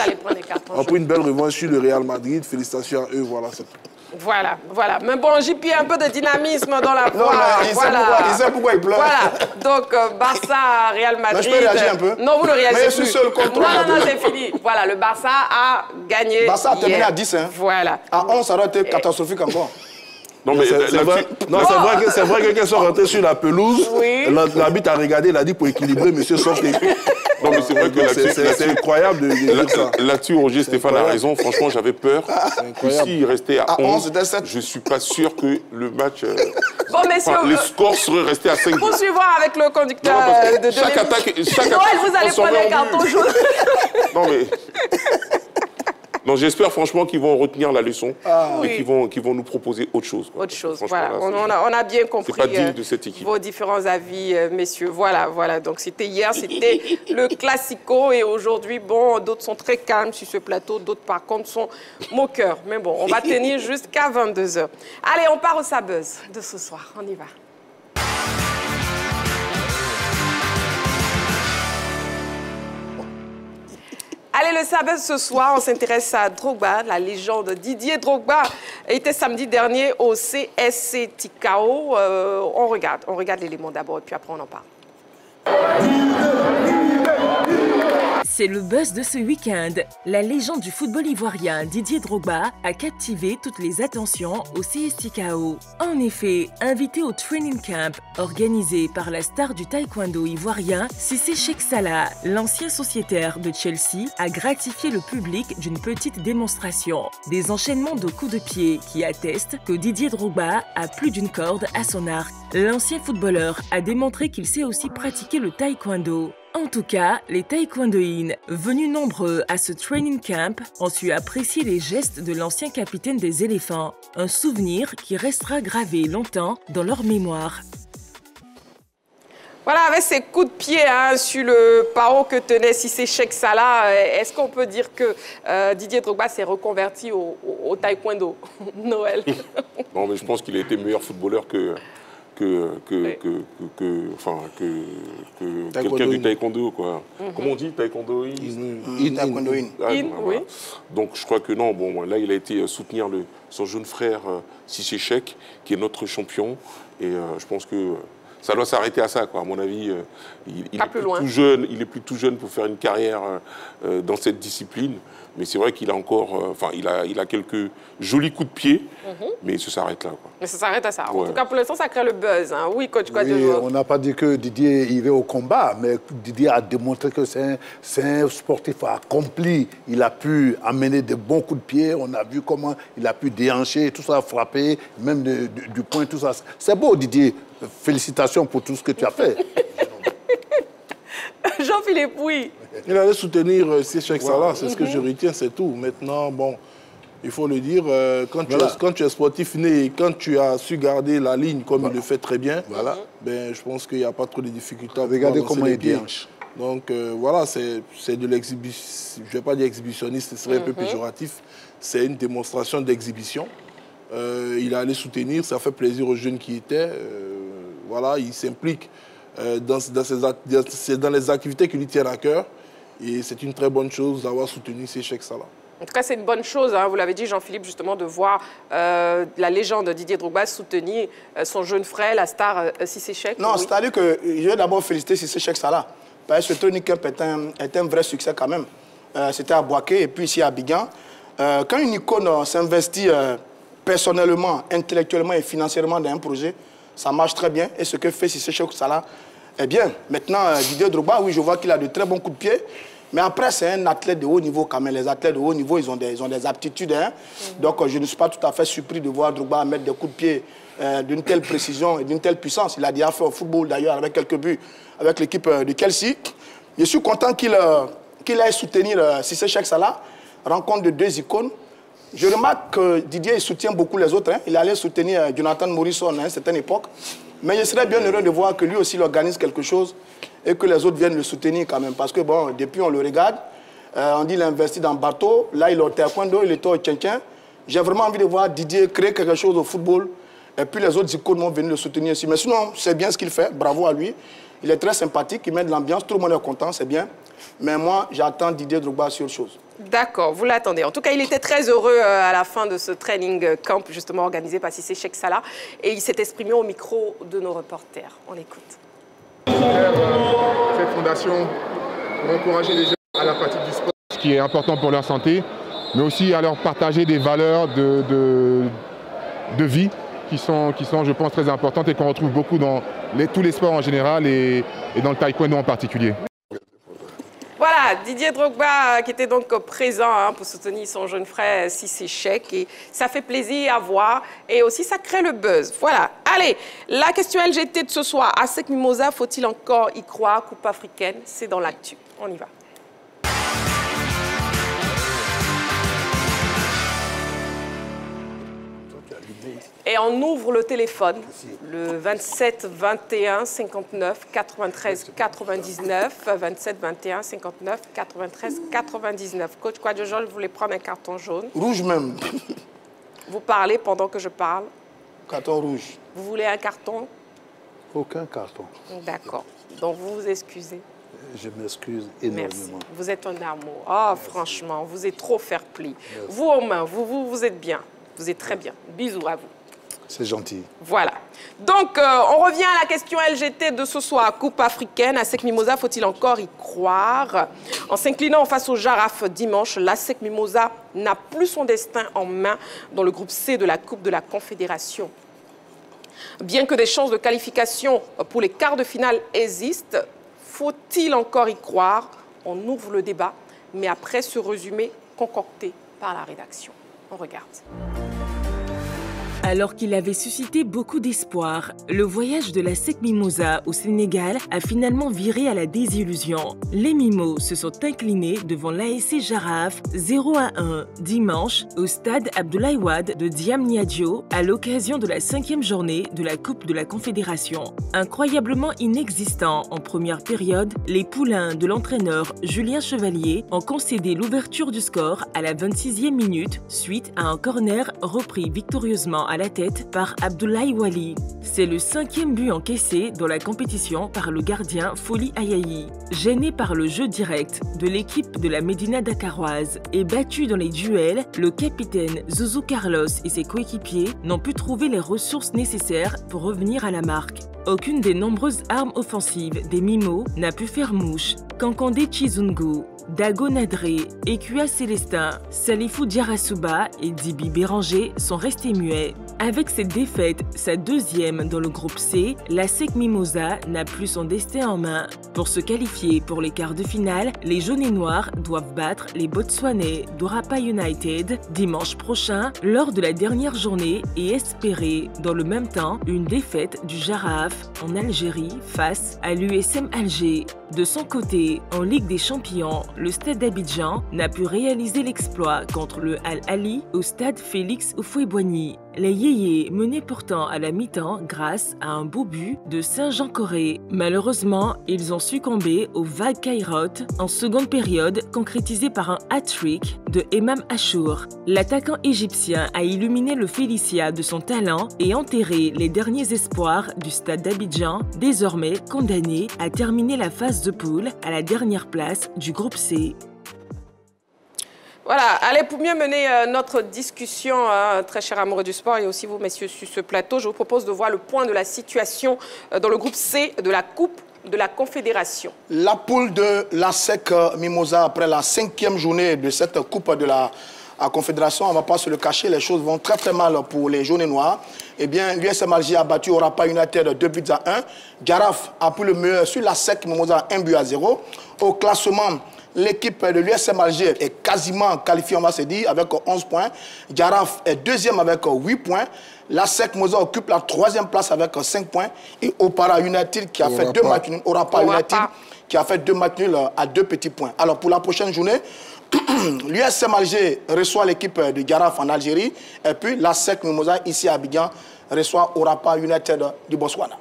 Ont pris une belle revanche sur le Real Madrid. Félicitations à eux. Voilà, c'est tout. Voilà, voilà. Mais bon, j'ai pris un peu de dynamisme dans la voix. Il sait pourquoi il pleure. Voilà. Donc, Barça, Real Madrid. Mais je peux réagir un peu? Non, vous ne réagissez plus. Mais je suis seul contre Non, c'est fini. Voilà, le Barça a gagné. Barça a terminé à 10. Hein. Voilà. À 11, ça aurait été catastrophique encore. Non, mais c'est vrai que quand ils sont rentrés sur la pelouse, l'arbitre a regardé, il a dit pour équilibrer, monsieur, sauf que... Non, mais c'est vrai que c'est incroyable de dire ça. Là-dessus, Roger Stéphane a raison. Franchement, j'avais peur. S'il restait à 11, je ne suis pas sûr que le match... Bon, messieurs... les scores seraient restés à 5. Poursuivons avec le conducteur de chaque attaque... Noël, vous allez prendre les cartons jaunes. Non, mais... Non, j'espère franchement qu'ils vont retenir la leçon et qu'ils vont nous proposer autre chose. Autre chose, voilà. On a bien compris pas digne de cette équipe. Vos différents avis, messieurs. Voilà, voilà. Donc, c'était hier, c'était le Classico. Et aujourd'hui, bon, d'autres sont très calmes sur ce plateau. D'autres, par contre, sont moqueurs. Mais bon, on va tenir jusqu'à 22h. Allez, on part au Sabuzz de ce soir. On y va. Allez, le Sabuzz ce soir, on s'intéresse à Drogba, la légende Didier Drogba était samedi dernier au CSC Tikao. On regarde l'élément d'abord et puis après on en parle. C'est le buzz de ce week-end. La légende du football ivoirien Didier Drogba a captivé toutes les attentions au CSIKO. En effet, invité au training camp organisé par la star du taekwondo ivoirien Cissé Cheikh Salah, l'ancien sociétaire de Chelsea a gratifié le public d'une petite démonstration. Des enchaînements de coups de pied qui attestent que Didier Drogba a plus d'une corde à son arc. L'ancien footballeur a démontré qu'il sait aussi pratiquer le taekwondo. En tout cas, les taekwondoïnes, venus nombreux à ce training camp, ont su apprécier les gestes de l'ancien capitaine des éléphants, un souvenir qui restera gravé longtemps dans leur mémoire. Voilà, avec ces coups de pied sur le paro que tenait Cissé Cheikh Salah, est-ce qu'on peut dire que Didier Drogba s'est reconverti au taekwondo, Noël? Non, mais je pense qu'il a été meilleur footballeur que quelqu'un du taekwondo, quoi. Comment on dit taekwondo? Taekwondoïne. Oui. Donc je crois que non, bon, là il a été soutenir son jeune frère Cissé Cheikh, qui est notre champion, et je pense que ça doit s'arrêter à ça, quoi. À mon avis, il est plus tout jeune pour faire une carrière dans cette discipline. Mais c'est vrai qu'il a encore, il a quelques jolis coups de pied, mais ça s'arrête là, quoi. Mais ça s'arrête à ça. Ouais. En tout cas, pour l'instant, ça crée le buzz. Oui, coach Kouadio. Oui, on n'a pas dit que Didier irait au combat, mais Didier a démontré que c'est un sportif accompli. Il a pu amener de bons coups de pied. On a vu comment il a pu déhancher, tout ça, frapper, même du point, tout ça. C'est beau, Didier. Félicitations pour tout ce que tu as fait. Jean-Philippe, oui. Il allait soutenir Cheikh Salah, c'est ce que je retiens, c'est tout. Maintenant, bon, il faut le dire, quand tu es sportif né et quand tu as su garder la ligne comme il le fait très bien, ben, je pense qu'il n'y a pas trop de difficultés. Regardez comment il déhanche. Donc voilà, c'est de l'exhibition, je ne vais pas dire exhibitionniste, ce serait un peu péjoratif. C'est une démonstration d'exhibition. Il est allé soutenir, ça fait plaisir aux jeunes qui étaient. Voilà, il s'implique dans les activités qui lui tiennent à cœur. Et c'est une très bonne chose d'avoir soutenu Cheikh Salah. En tout cas, c'est une bonne chose, vous l'avez dit, Jean-Philippe, justement, de voir la légende Didier Drogba soutenir son jeune frère, la star Cissé Cheikh. Non, c'est-à-dire que je vais d'abord féliciter Cissé Cheikh Salah. Parce que ce training camp est un vrai succès quand même. C'était à Boaké et puis ici à Abidjan. Quand une icône s'investit personnellement, intellectuellement et financièrement dans un projet, ça marche très bien. Et ce que fait Cissé Cheikh Salah est bien. Maintenant, Didier Drogba, oui, je vois qu'il a de très bons coups de pied. Mais après, c'est un athlète de haut niveau quand même. Les athlètes de haut niveau, ils ont des aptitudes. Donc, je ne suis pas tout à fait surpris de voir Drogba mettre des coups de pied d'une telle précision et d'une telle puissance. Il a déjà fait au football, d'ailleurs, avec quelques buts avec l'équipe de Chelsea. Je suis content qu'il aille soutenir Cissé Cheikh Salah, rencontre de deux icônes. Je remarque que Didier soutient beaucoup les autres. Il allait soutenir Jonathan Morrison à une certaine époque. Mais je serais bien heureux de voir que lui aussi il organise quelque chose et que les autres viennent le soutenir quand même. Parce que bon, depuis on le regarde, on dit qu'il investit dans le bateau, là il est au taekwondo, il est au tchin-tchin. J'ai vraiment envie de voir Didier créer quelque chose au football et puis les autres icônes vont venir le soutenir aussi. Mais sinon, c'est bien ce qu'il fait, bravo à lui. Il est très sympathique, il met de l'ambiance, tout le monde est content, c'est bien. Mais moi, j'attends Didier Drogba sur autre chose. D'accord, vous l'attendez. En tout cas, il était très heureux à la fin de ce training camp, justement organisé par Cissé Cheikh Salah. Et il s'est exprimé au micro de nos reporters. On l'écoute. Cette fondation pour encourager les jeunes à la pratique du sport. Ce qui est important pour leur santé, mais aussi à leur partager des valeurs de vie qui sont, je pense, très importantes et qu'on retrouve beaucoup dans tous les sports en général et dans le taekwondo en particulier. Voilà, Didier Drogba qui était donc présent pour soutenir son jeune frère Cissé Cheikh. Et ça fait plaisir à voir et aussi ça crée le buzz. Voilà, allez, la question LGT de ce soir. ASEC Mimosa, faut-il encore y croire? Coupe africaine, c'est dans l'actu. On y va. Et on ouvre le téléphone, le 27 21 59 93 99, 27 21 59 93 99. Coach Kouadio, je voulais prendre un carton jaune. Rouge même. Vous parlez pendant que je parle. Carton rouge. Vous voulez un carton? Aucun carton. D'accord. Donc vous vous excusez. Je m'excuse énormément. Merci. Vous êtes un amour. Oh, franchement, vous êtes trop fair-play. Vous aux mains, vous êtes bien. Vous êtes très bien. Bisous à vous. C'est gentil. Voilà. Donc, on revient à la question LGT de ce soir. Coupe africaine, ASEC Mimosa, faut-il encore y croire? En s'inclinant face au Jaraaf dimanche, l'ASEC Mimosa n'a plus son destin en main dans le groupe C de la Coupe de la Confédération. Bien que des chances de qualification pour les quarts de finale existent, faut-il encore y croire? On ouvre le débat, mais après ce résumé concocté par la rédaction. On regarde. Alors qu'il avait suscité beaucoup d'espoir, le voyage de l'ASEC Mimosa au Sénégal a finalement viré à la désillusion. Les Mimos se sont inclinés devant l'ASC Jaraaf 0-1 dimanche au stade Abdoulaye Wade de Diamniadio à l'occasion de la 5e journée de la Coupe de la Confédération. Incroyablement inexistant en première période, les poulains de l'entraîneur Julien Chevalier ont concédé l'ouverture du score à la 26e minute suite à un corner repris victorieusement à la tête par Abdoulaye Wali. C'est le 5e but encaissé dans la compétition par le gardien Foli Ayayi. Gêné par le jeu direct de l'équipe de la Médina dakaroise et battu dans les duels, le capitaine Zouzou Carlos et ses coéquipiers n'ont pu trouver les ressources nécessaires pour revenir à la marque. Aucune des nombreuses armes offensives des Mimos n'a pu faire mouche. Kankandé Chizungu, Dago Nadré, Ekua Célestin, Salifou Diarasuba et Dibi Béranger sont restés muets. Avec cette défaite, sa 2e dans le groupe C, l'ASEC Mimosa n'a plus son destin en main. Pour se qualifier pour les quarts de finale, les jaunes et noirs doivent battre les Botswanais d'Orapa United dimanche prochain lors de la dernière journée et espérer dans le même temps une défaite du Jaraaf en Algérie face à l'USM Alger. De son côté, en Ligue des Champions, le Stade d'Abidjan n'a pu réaliser l'exploit contre le Al-Ali au Stade Félix Houphouët-Boigny. Les Yéyés menaient pourtant à la mi-temps grâce à un beau but de Saint-Jean-Corée. Malheureusement, ils ont succombé au vague Caïrote en seconde période, concrétisé par un hat-trick de Emam Achour. L'attaquant égyptien a illuminé le Félicia de son talent et enterré les derniers espoirs du Stade d'Abidjan, désormais condamné à terminer la phase de poule à la dernière place du groupe C. Voilà, allez, pour mieux mener notre discussion, très chers amoureux du sport, et aussi vous, messieurs, sur ce plateau, je vous propose de voir le point de la situation dans le groupe C de la Coupe de la Confédération. La poule de l'ASEC Mimosa, après la 5e journée de cette Coupe de la Confédération, on ne va pas se le cacher, les choses vont très très mal pour les jaunes et noirs. Eh bien, l'USM Alger a battu Orapa United 2-1. Jaraaf a pris le meilleur sur l'ASEC Mimosa 1-0. Au classement, l'équipe de l'USM Alger est quasiment qualifiée, on va se dire, avec 11 points. Jaraaf est 2e avec 8 points. L'ASEC Mimosa occupe la 3e place avec 5 points. Et Orapa United qui a fait 2 matchs nuls. Orapa United qui a fait 2 matchs nuls à 2 petits points. Alors pour la prochaine journée, l'USM Alger reçoit l'équipe de Jaraaf en Algérie. Et puis l'ASEC Mimosa ici à Abidjan reçoit Orapa United du Botswana.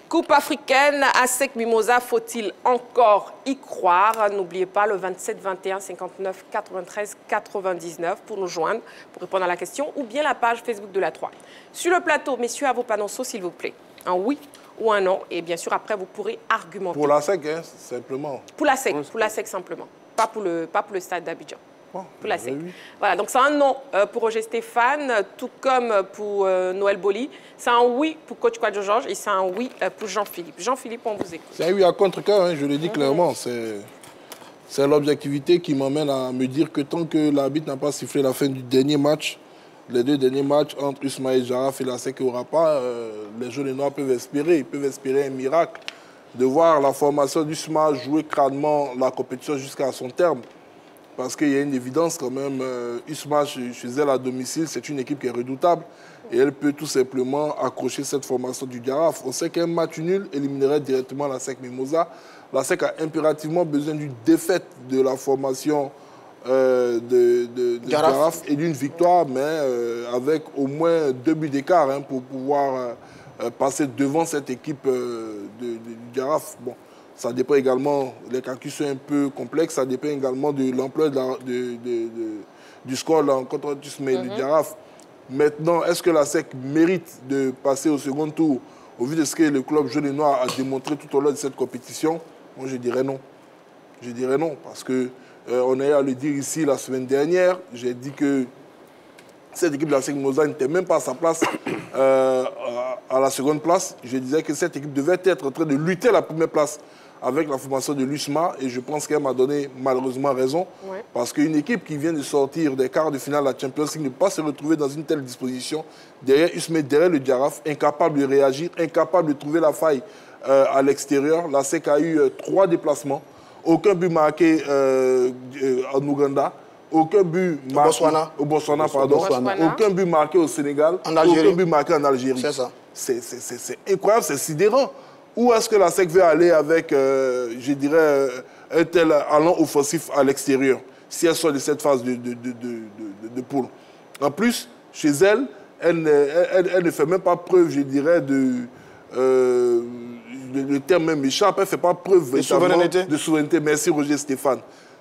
Coupe africaine, ASEC Mimosa, faut-il encore y croire? N'oubliez pas le 27 21 59 93 99 pour nous joindre, pour répondre à la question, ou bien la page Facebook de la 3. Sur le plateau, messieurs, à vos panonceaux, s'il vous plaît. Un oui ou un non, et bien sûr, après, vous pourrez argumenter. Pour l'ASEC, hein, simplement. Pour l'ASEC simplement, pas pour le stade d'Abidjan. Pour la SEC. Voilà, donc c'est un non pour Roger Stéphane, tout comme pour Noël Boli. C'est un oui pour Coach Kwadjo Georges et c'est un oui pour Jean-Philippe. Jean-Philippe, on vous écoute. C'est un oui à contre-cœur, hein, je le dis clairement. C'est l'objectivité qui m'emmène à me dire que tant que l'arbitre n'a pas sifflé la fin du dernier match, les 2 derniers matchs entre Ismaël Jaraaf et la SEC Orapa, les jaunes et noirs peuvent espérer un miracle de voir la formation d'Usma jouer crânement la compétition jusqu'à son terme. Parce qu'il y a une évidence quand même, Usma chez elle à domicile, c'est une équipe qui est redoutable et elle peut tout simplement accrocher cette formation du Jaraaf. On sait qu'un match nul éliminerait directement la SEC Mimosa. La SEC a impérativement besoin d'une défaite de la formation de Jaraaf et d'une victoire, mais avec au moins 2 buts d'écart hein, pour pouvoir passer devant cette équipe du Jaraaf. Bon. Ça dépend également, les calculs sont un peu complexes, ça dépend également de l'ampleur du score contre Ismaël Jaraaf. Maintenant, est-ce que la SEC mérite de passer au second tour au vu de ce que le club jaune et noir a démontré tout au long de cette compétition? Moi, je dirais non. Je dirais non, parce qu'on a eu à le dire ici la semaine dernière. J'ai dit que cette équipe de la SEC Mimosa n'était même pas à sa place à la seconde place. Je disais que cette équipe devait être en train de lutter à la première place avec la formation de l'USMA et je pense qu'elle m'a donné malheureusement raison parce qu'une équipe qui vient de sortir des quarts de finale de la Champions League ne peut pas se retrouver dans une telle disposition derrière USMA, derrière le Giraffe, incapable de réagir, incapable de trouver la faille à l'extérieur. La SEC a eu 3 déplacements, aucun but marqué en Ouganda, aucun but marqué au Botswana, aucun but marqué au Sénégal, aucun but marqué en Algérie. C'est ça. C'est incroyable, c'est sidérant. Où est-ce que la SEC veut aller avec, je dirais, un tel allant offensif à l'extérieur, si elle sort de cette phase de poule? En plus, chez elle, elle ne fait même pas preuve, je dirais, le terme même m'échappe, elle ne fait pas preuve de souveraineté. Merci Roger Stéphane.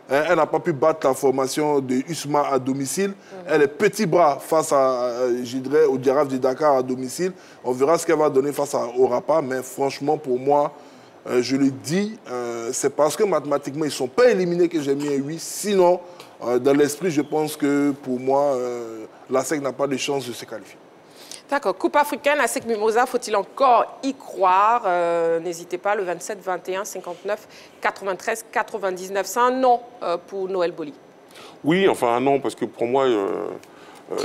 Elle n'a pas pu battre la formation de USMA à domicile. Elle est petit bras face à, je dirais, au Giraffe de Dakar à domicile. On verra ce qu'elle va donner face au Rapa. Mais franchement, pour moi, je le dis, c'est parce que mathématiquement, ils ne sont pas éliminés que j'ai mis un 8. Sinon, dans l'esprit, je pense que pour moi, la SEC n'a pas de chance de se qualifier. D'accord. Coupe africaine, la SEC Mimosa, faut-il encore y croire? N'hésitez pas, le 27, 21, 59, 93, 99. C'est un non pour Noël Boli. Oui, enfin un non, parce que pour moi,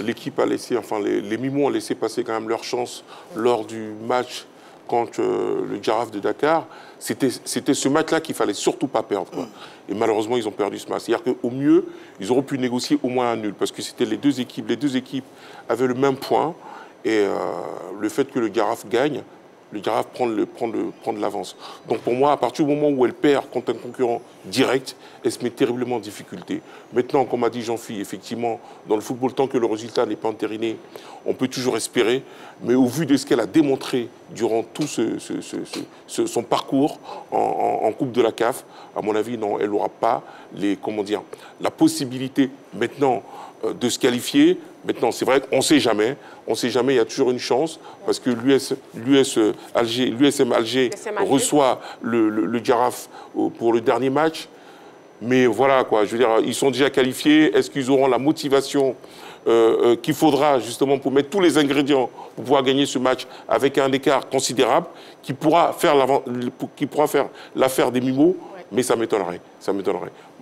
l'équipe a laissé, enfin les Mimos ont laissé passer quand même leur chance lors du match contre le Giraffe de Dakar. C'était ce match-là qu'il ne fallait surtout pas perdre, quoi. Et malheureusement, ils ont perdu ce match. C'est-à-dire qu'au mieux, ils auraient pu négocier au moins un nul, parce que c'était les deux équipes avaient le même point. Et le fait que le Giraffe gagne, le Giraffe prend de l'avance. Donc pour moi, à partir du moment où elle perd contre un concurrent direct, elle se met terriblement en difficulté. Maintenant, comme a dit Jean-Philippe, effectivement, dans le football, tant que le résultat n'est pas entériné, on peut toujours espérer. Mais au vu de ce qu'elle a démontré durant tout son parcours en Coupe de la CAF, à mon avis, non, elle n'aura pas la possibilité maintenant de se qualifier. Maintenant, c'est vrai qu'on ne sait jamais. On ne sait jamais, il y a toujours une chance, parce que l'USM Alger reçoit le Giraffe pour le dernier match. Mais voilà, quoi, je veux dire, ils sont déjà qualifiés. Est-ce qu'ils auront la motivation qu'il faudra justement pour mettre tous les ingrédients pour pouvoir gagner ce match avec un écart considérable qui pourra faire l'affaire des Mimos? Mais ça m'étonnerait.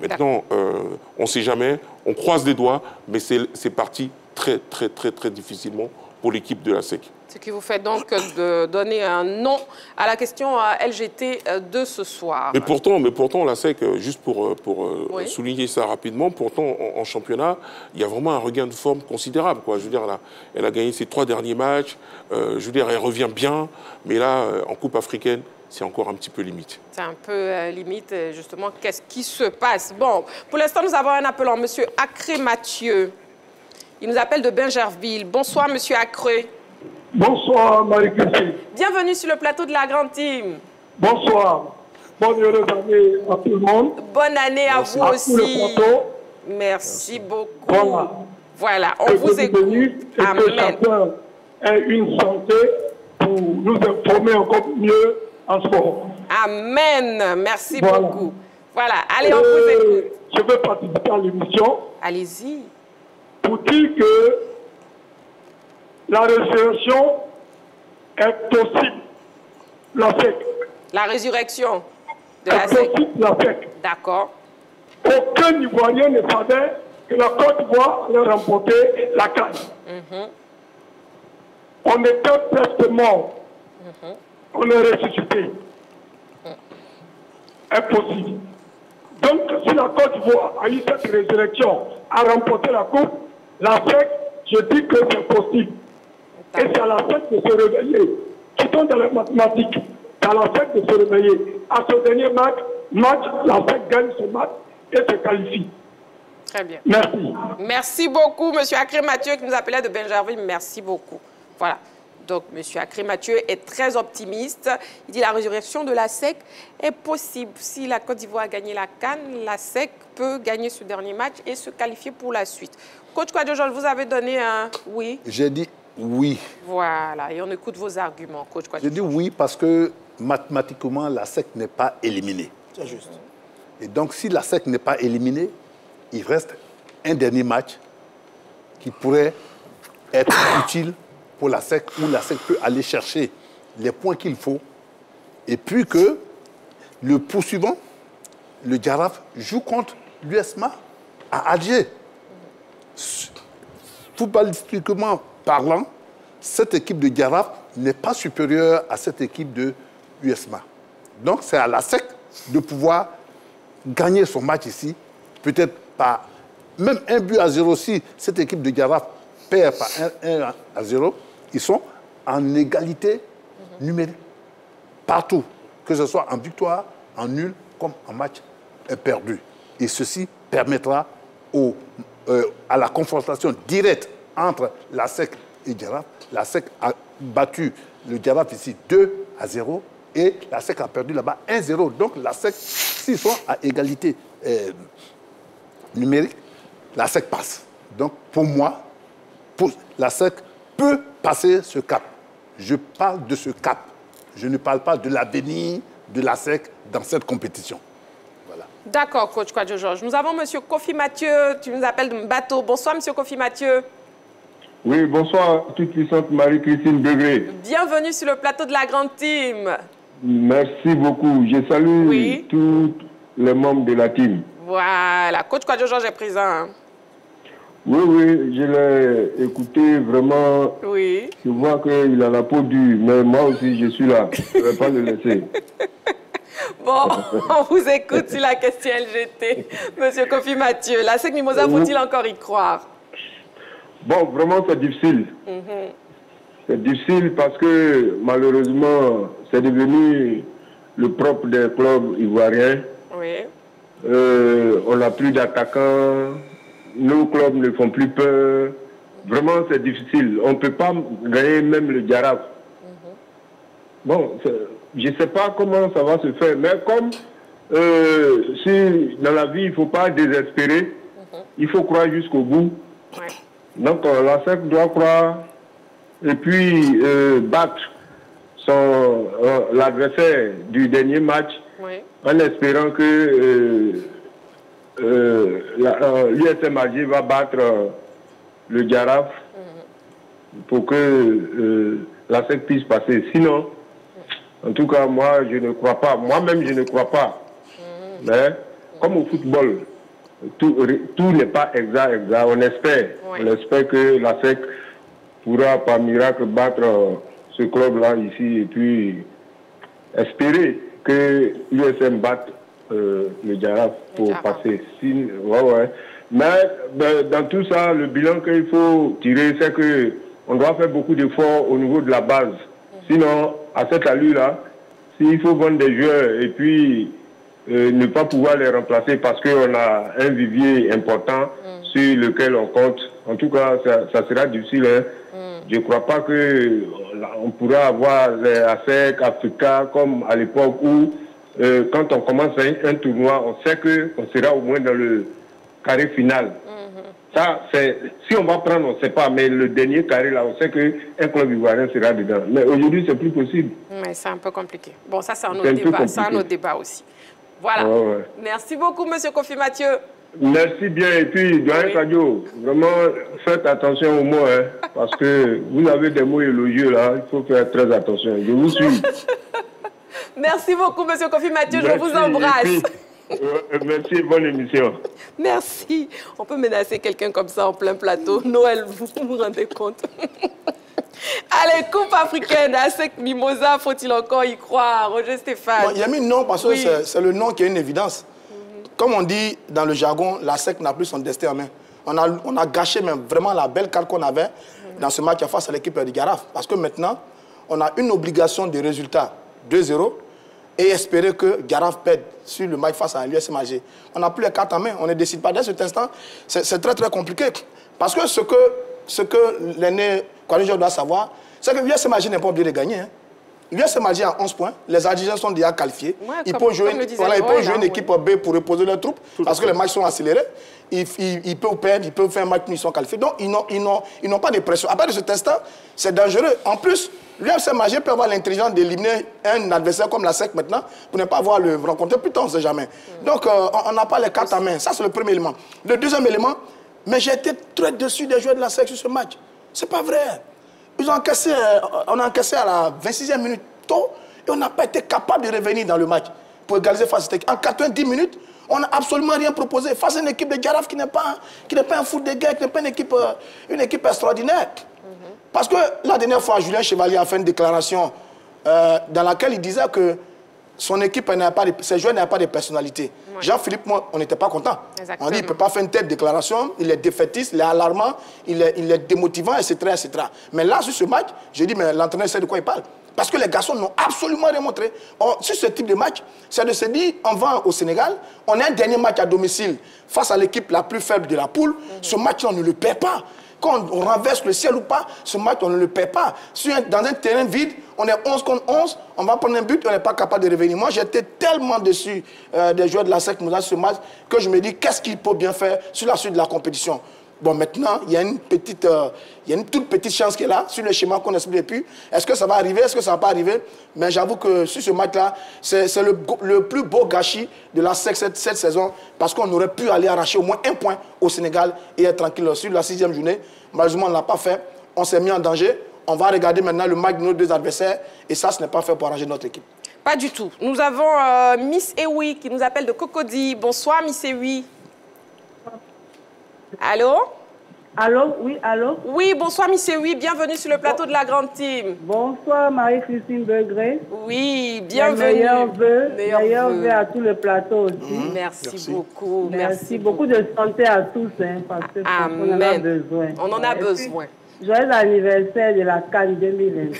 Maintenant, on ne sait jamais, on croise les doigts, mais c'est parti très difficilement pour l'équipe de la SEC. Ce qui vous fait donc de donner un non à la question à LGT de ce soir. Mais pourtant la SEC, juste pour souligner ça rapidement, pourtant en championnat, il y a vraiment un regain de forme considérable, quoi. Je veux dire, elle a gagné ses 3 derniers matchs, je veux dire, elle revient bien, mais là, en Coupe africaine, c'est encore un petit peu limite. C'est un peu limite, justement, qu'est-ce qui se passe? Bon, pour l'instant, nous avons un appelant, M. Acré Mathieu. Il nous appelle de Bingerville. Bonsoir, M. Acré. Bonsoir, Marie-Christine. Bienvenue sur le plateau de la Grande Team. Bonsoir. Bonne heureuse année à tout le monde. Bonne année à vous aussi. Merci beaucoup. Voilà, on vous écoute. Amen. Que chacun ait une santé pour nous informer encore mieux en sport. Amen. Merci beaucoup. Voilà, allez, on vous écoute. Je veux participer à l'émission. Allez-y. Pour dire que la résurrection est possible. La SEC. La résurrection de la SEC. La SEC. D'accord. Aucun Ivoirien ne savait que la Côte d'Ivoire allait remporter la CAN. On était presque mort. On est ressuscité. Impossible. Donc, si la Côte d'Ivoire a eu cette résurrection à remporter la Coupe, la SEC, je dis que c'est possible. Et c'est à la SEC de se réveiller. Qui sont dans les mathématiques, c'est à la SEC de se réveiller. À ce dernier match, la SEC gagne ce match et se qualifie. Très bien. Merci. Merci beaucoup, M. Acré Mathieu, qui nous appelait de Bingerville. Merci beaucoup. Voilà. Donc, M. Acré Mathieu est très optimiste. Il dit que la résurrection de la SEC est possible. Si la Côte d'Ivoire a gagné la CAN, la SEC peut gagner ce dernier match et se qualifier pour la suite. Coach Kouadiojol, vous avez donné un oui? J'ai dit oui. Voilà, et on écoute vos arguments, Coach Kouadiojol. J'ai dit oui parce que mathématiquement, la SEC n'est pas éliminée. C'est juste. Et donc, si la SEC n'est pas éliminée, il reste un dernier match qui pourrait être utile pour la SEC, où la SEC peut aller chercher les points qu'il faut, et puis que le poursuivant, le Jaraaf, joue contre l'USMA à Alger. Footballistiquement parlant, cette équipe de Jaraaf n'est pas supérieure à cette équipe de USMA. Donc c'est à la SEC de pouvoir gagner son match ici, peut-être par même 1-0 si cette équipe de Jaraaf perd par 1-0, ils sont en égalité numérique partout, que ce soit en victoire, en nul, comme en match perdu. Et ceci permettra à la confrontation directe entre la SEC et Jaraaf. La SEC a battu le Jaraaf ici 2-0 et la SEC a perdu là-bas 1-0. Donc la SEC, s'ils sont à égalité numérique, la SEC passe. Donc pour moi, la SEC peut passer ce cap. Je parle de ce cap. Je ne parle pas de l'avenir de la SEC dans cette compétition. Voilà. D'accord, coach Kwadjo Georges. Nous avons M. Kofi Mathieu, tu nous appelles de Bateau. Bonsoir, M. Kofi Mathieu. Oui, bonsoir, toute puissante Marie-Christine Degré. Bienvenue sur le plateau de la Grande Team. Merci beaucoup. Je salue tous les membres de la team. Voilà, coach Kwadjo Georges est présent. Hein. Oui, je l'ai écouté vraiment. Oui. Je vois qu'il a la peau dure, mais moi aussi, je suis là. Je ne vais pas le laisser. Bon, on vous écoute sur la question LGT. Monsieur Kofi Mathieu, la SEC Mimosa, faut-il encore y croire? Bon, vraiment, c'est difficile. C'est difficile parce que, malheureusement, c'est devenu le propre des clubs ivoiriens. Oui. On n'a plus d'attaquants. Nos clubs ne font plus peur. Vraiment, c'est difficile. On ne peut pas gagner même le Jaraaf. Bon, je ne sais pas comment ça va se faire. Mais comme si dans la vie, il ne faut pas désespérer, il faut croire jusqu'au bout. Donc, la SEC doit croire et puis battre l'adversaire du dernier match en espérant que l'USM Alger va battre le Jaraaf pour que la SEC puisse passer. Sinon, en tout cas, moi, je ne crois pas. Moi-même, je ne crois pas. Mais comme au football, tout n'est pas exact. On espère. On espère que la SEC pourra, par miracle, battre ce club-là ici et puis espérer que l'USM batte le Jaraaf pour passer. Mais dans tout ça, le bilan qu'il faut tirer, c'est qu'on doit faire beaucoup d'efforts au niveau de la base. Sinon, à cette allure-là, s'il faut vendre des joueurs et puis ne pas pouvoir les remplacer parce qu'on a un vivier important sur lequel on compte, en tout cas, ça sera difficile. Hein. Je ne crois pas qu'on pourra avoir les ASEC, Africa, comme à l'époque où quand on commence un tournoi, on sait qu'on sera au moins dans le carré final. Ça, si on va prendre, on ne sait pas, mais le dernier carré, là, on sait qu'un club ivoirien sera dedans. Mais aujourd'hui, c'est plus possible. Mais c'est un peu compliqué. Bon, ça, c'est un autre débat. C'est un autre débat aussi. Voilà. Merci beaucoup, M. Kofi Mathieu. Merci bien. Et puis, Doyen Kwadjo, vraiment, faites attention aux mots, hein, parce que vous avez des mots élogieux, là. Il faut faire très attention. Je vous suis. Merci beaucoup, M. Kofi Mathieu. Je vous embrasse. Merci, bonne émission. Merci. On peut menacer quelqu'un comme ça en plein plateau. Noël, vous vous rendez compte? Allez, Coupe africaine, ASEC Mimosa, faut-il encore y croire? Roger Stéphane. Il y a mis non parce que c'est le nom qui est une évidence. Comme on dit dans le jargon, l'ASEC n'a plus son destin en main. On a gâché même vraiment la belle carte qu'on avait dans ce match face à l'équipe du Jaraaf. Parce que maintenant, on a une obligation de résultat 2-0 et espérer que Jaraaf perde sur le match face à l'USM Alger. On n'a plus les cartes en main, on ne décide pas. Dès cet instant, c'est très très compliqué. Parce que ce que l'aîné Kwadjo doit savoir, c'est que l'USM Alger n'est pas obligé de gagner. Hein. L'USM Alger a 11 points, les Algériens sont déjà qualifiés. Ils peuvent jouer une équipe B pour reposer leurs troupes, parce que les matchs sont accélérés. Ils peuvent perdre, ils peuvent faire un match, ils sont qualifiés. Donc, ils n'ont pas de pression. À partir de cet instant, c'est dangereux. En plus, l'USM Alger peut avoir l'intelligence d'éliminer un adversaire comme la SEC maintenant, pour ne pas avoir le rencontrer plus tard, on ne sait jamais. Donc, on n'a pas les cartes en main. Ça, c'est le premier élément. Le deuxième élément, mais j'ai été très déçu des joueurs de la SEC sur ce match. C'est pas vrai. On a encaissé à la 26e minute tôt et on n'a pas été capable de revenir dans le match pour égaliser face à cette équipe. En 90 minutes, on n'a absolument rien proposé face à une équipe de Jaraaf qui n'est pas un foot de guerre, qui n'est pas une équipe extraordinaire. Parce que la dernière fois, Julien Chevalier a fait une déclaration dans laquelle il disait que son équipe, ses joueurs n'avaient pas de personnalité. Ouais. Jean-Philippe, moi, on n'était pas content. On dit qu'il ne peut pas faire une telle déclaration, il est défaitiste, il est alarmant, il est démotivant, etc., etc. Mais là, sur ce match, j'ai dit, mais l'entraîneur sait de quoi il parle. Parce que les garçons n'ont absolument rien montré. Sur ce type de match, c'est de se dire, on va au Sénégal, on a un dernier match à domicile face à l'équipe la plus faible de la poule. Ce match-là, on ne le perd pas. Quand on renverse le ciel ou pas, ce match, on ne le perd pas. Dans un terrain vide, on est 11 contre 11, on va prendre un but, on n'est pas capable de revenir. Moi, j'étais tellement déçu des joueurs de la SEC Mimosa ce match que je me dis, qu'est-ce qu'il peut bien faire sur la suite de la compétition? Bon, maintenant, il y a une toute petite chance qui est là, sur le schéma qu'on explique depuis. Est-ce que ça va arriver? Est-ce que ça ne va pas arriver? Mais j'avoue que sur ce match-là, c'est le plus beau gâchis de la SEC cette saison, parce qu'on aurait pu aller arracher au moins un point au Sénégal et être tranquille sur la 6e journée. Malheureusement, on ne l'a pas fait. On s'est mis en danger. On va regarder maintenant le match de nos deux adversaires. Et ça, ce n'est pas fait pour arranger notre équipe. Pas du tout. Nous avons Miss Ewi qui nous appelle de Cocody. Bonsoir, Miss Ewi. Allô? Allô? Oui, allô? Oui, bonsoir, Miss Ewi. Bienvenue sur le plateau de la Grande Team. Bonsoir, Marie-Christine Begré. Oui, bienvenue. Meilleurs vœux à tout le plateau aussi. Merci beaucoup. Merci beaucoup de santé à tous, hein, parce que on en a besoin. On en a besoin. Joyeux anniversaire de la CAN 2020.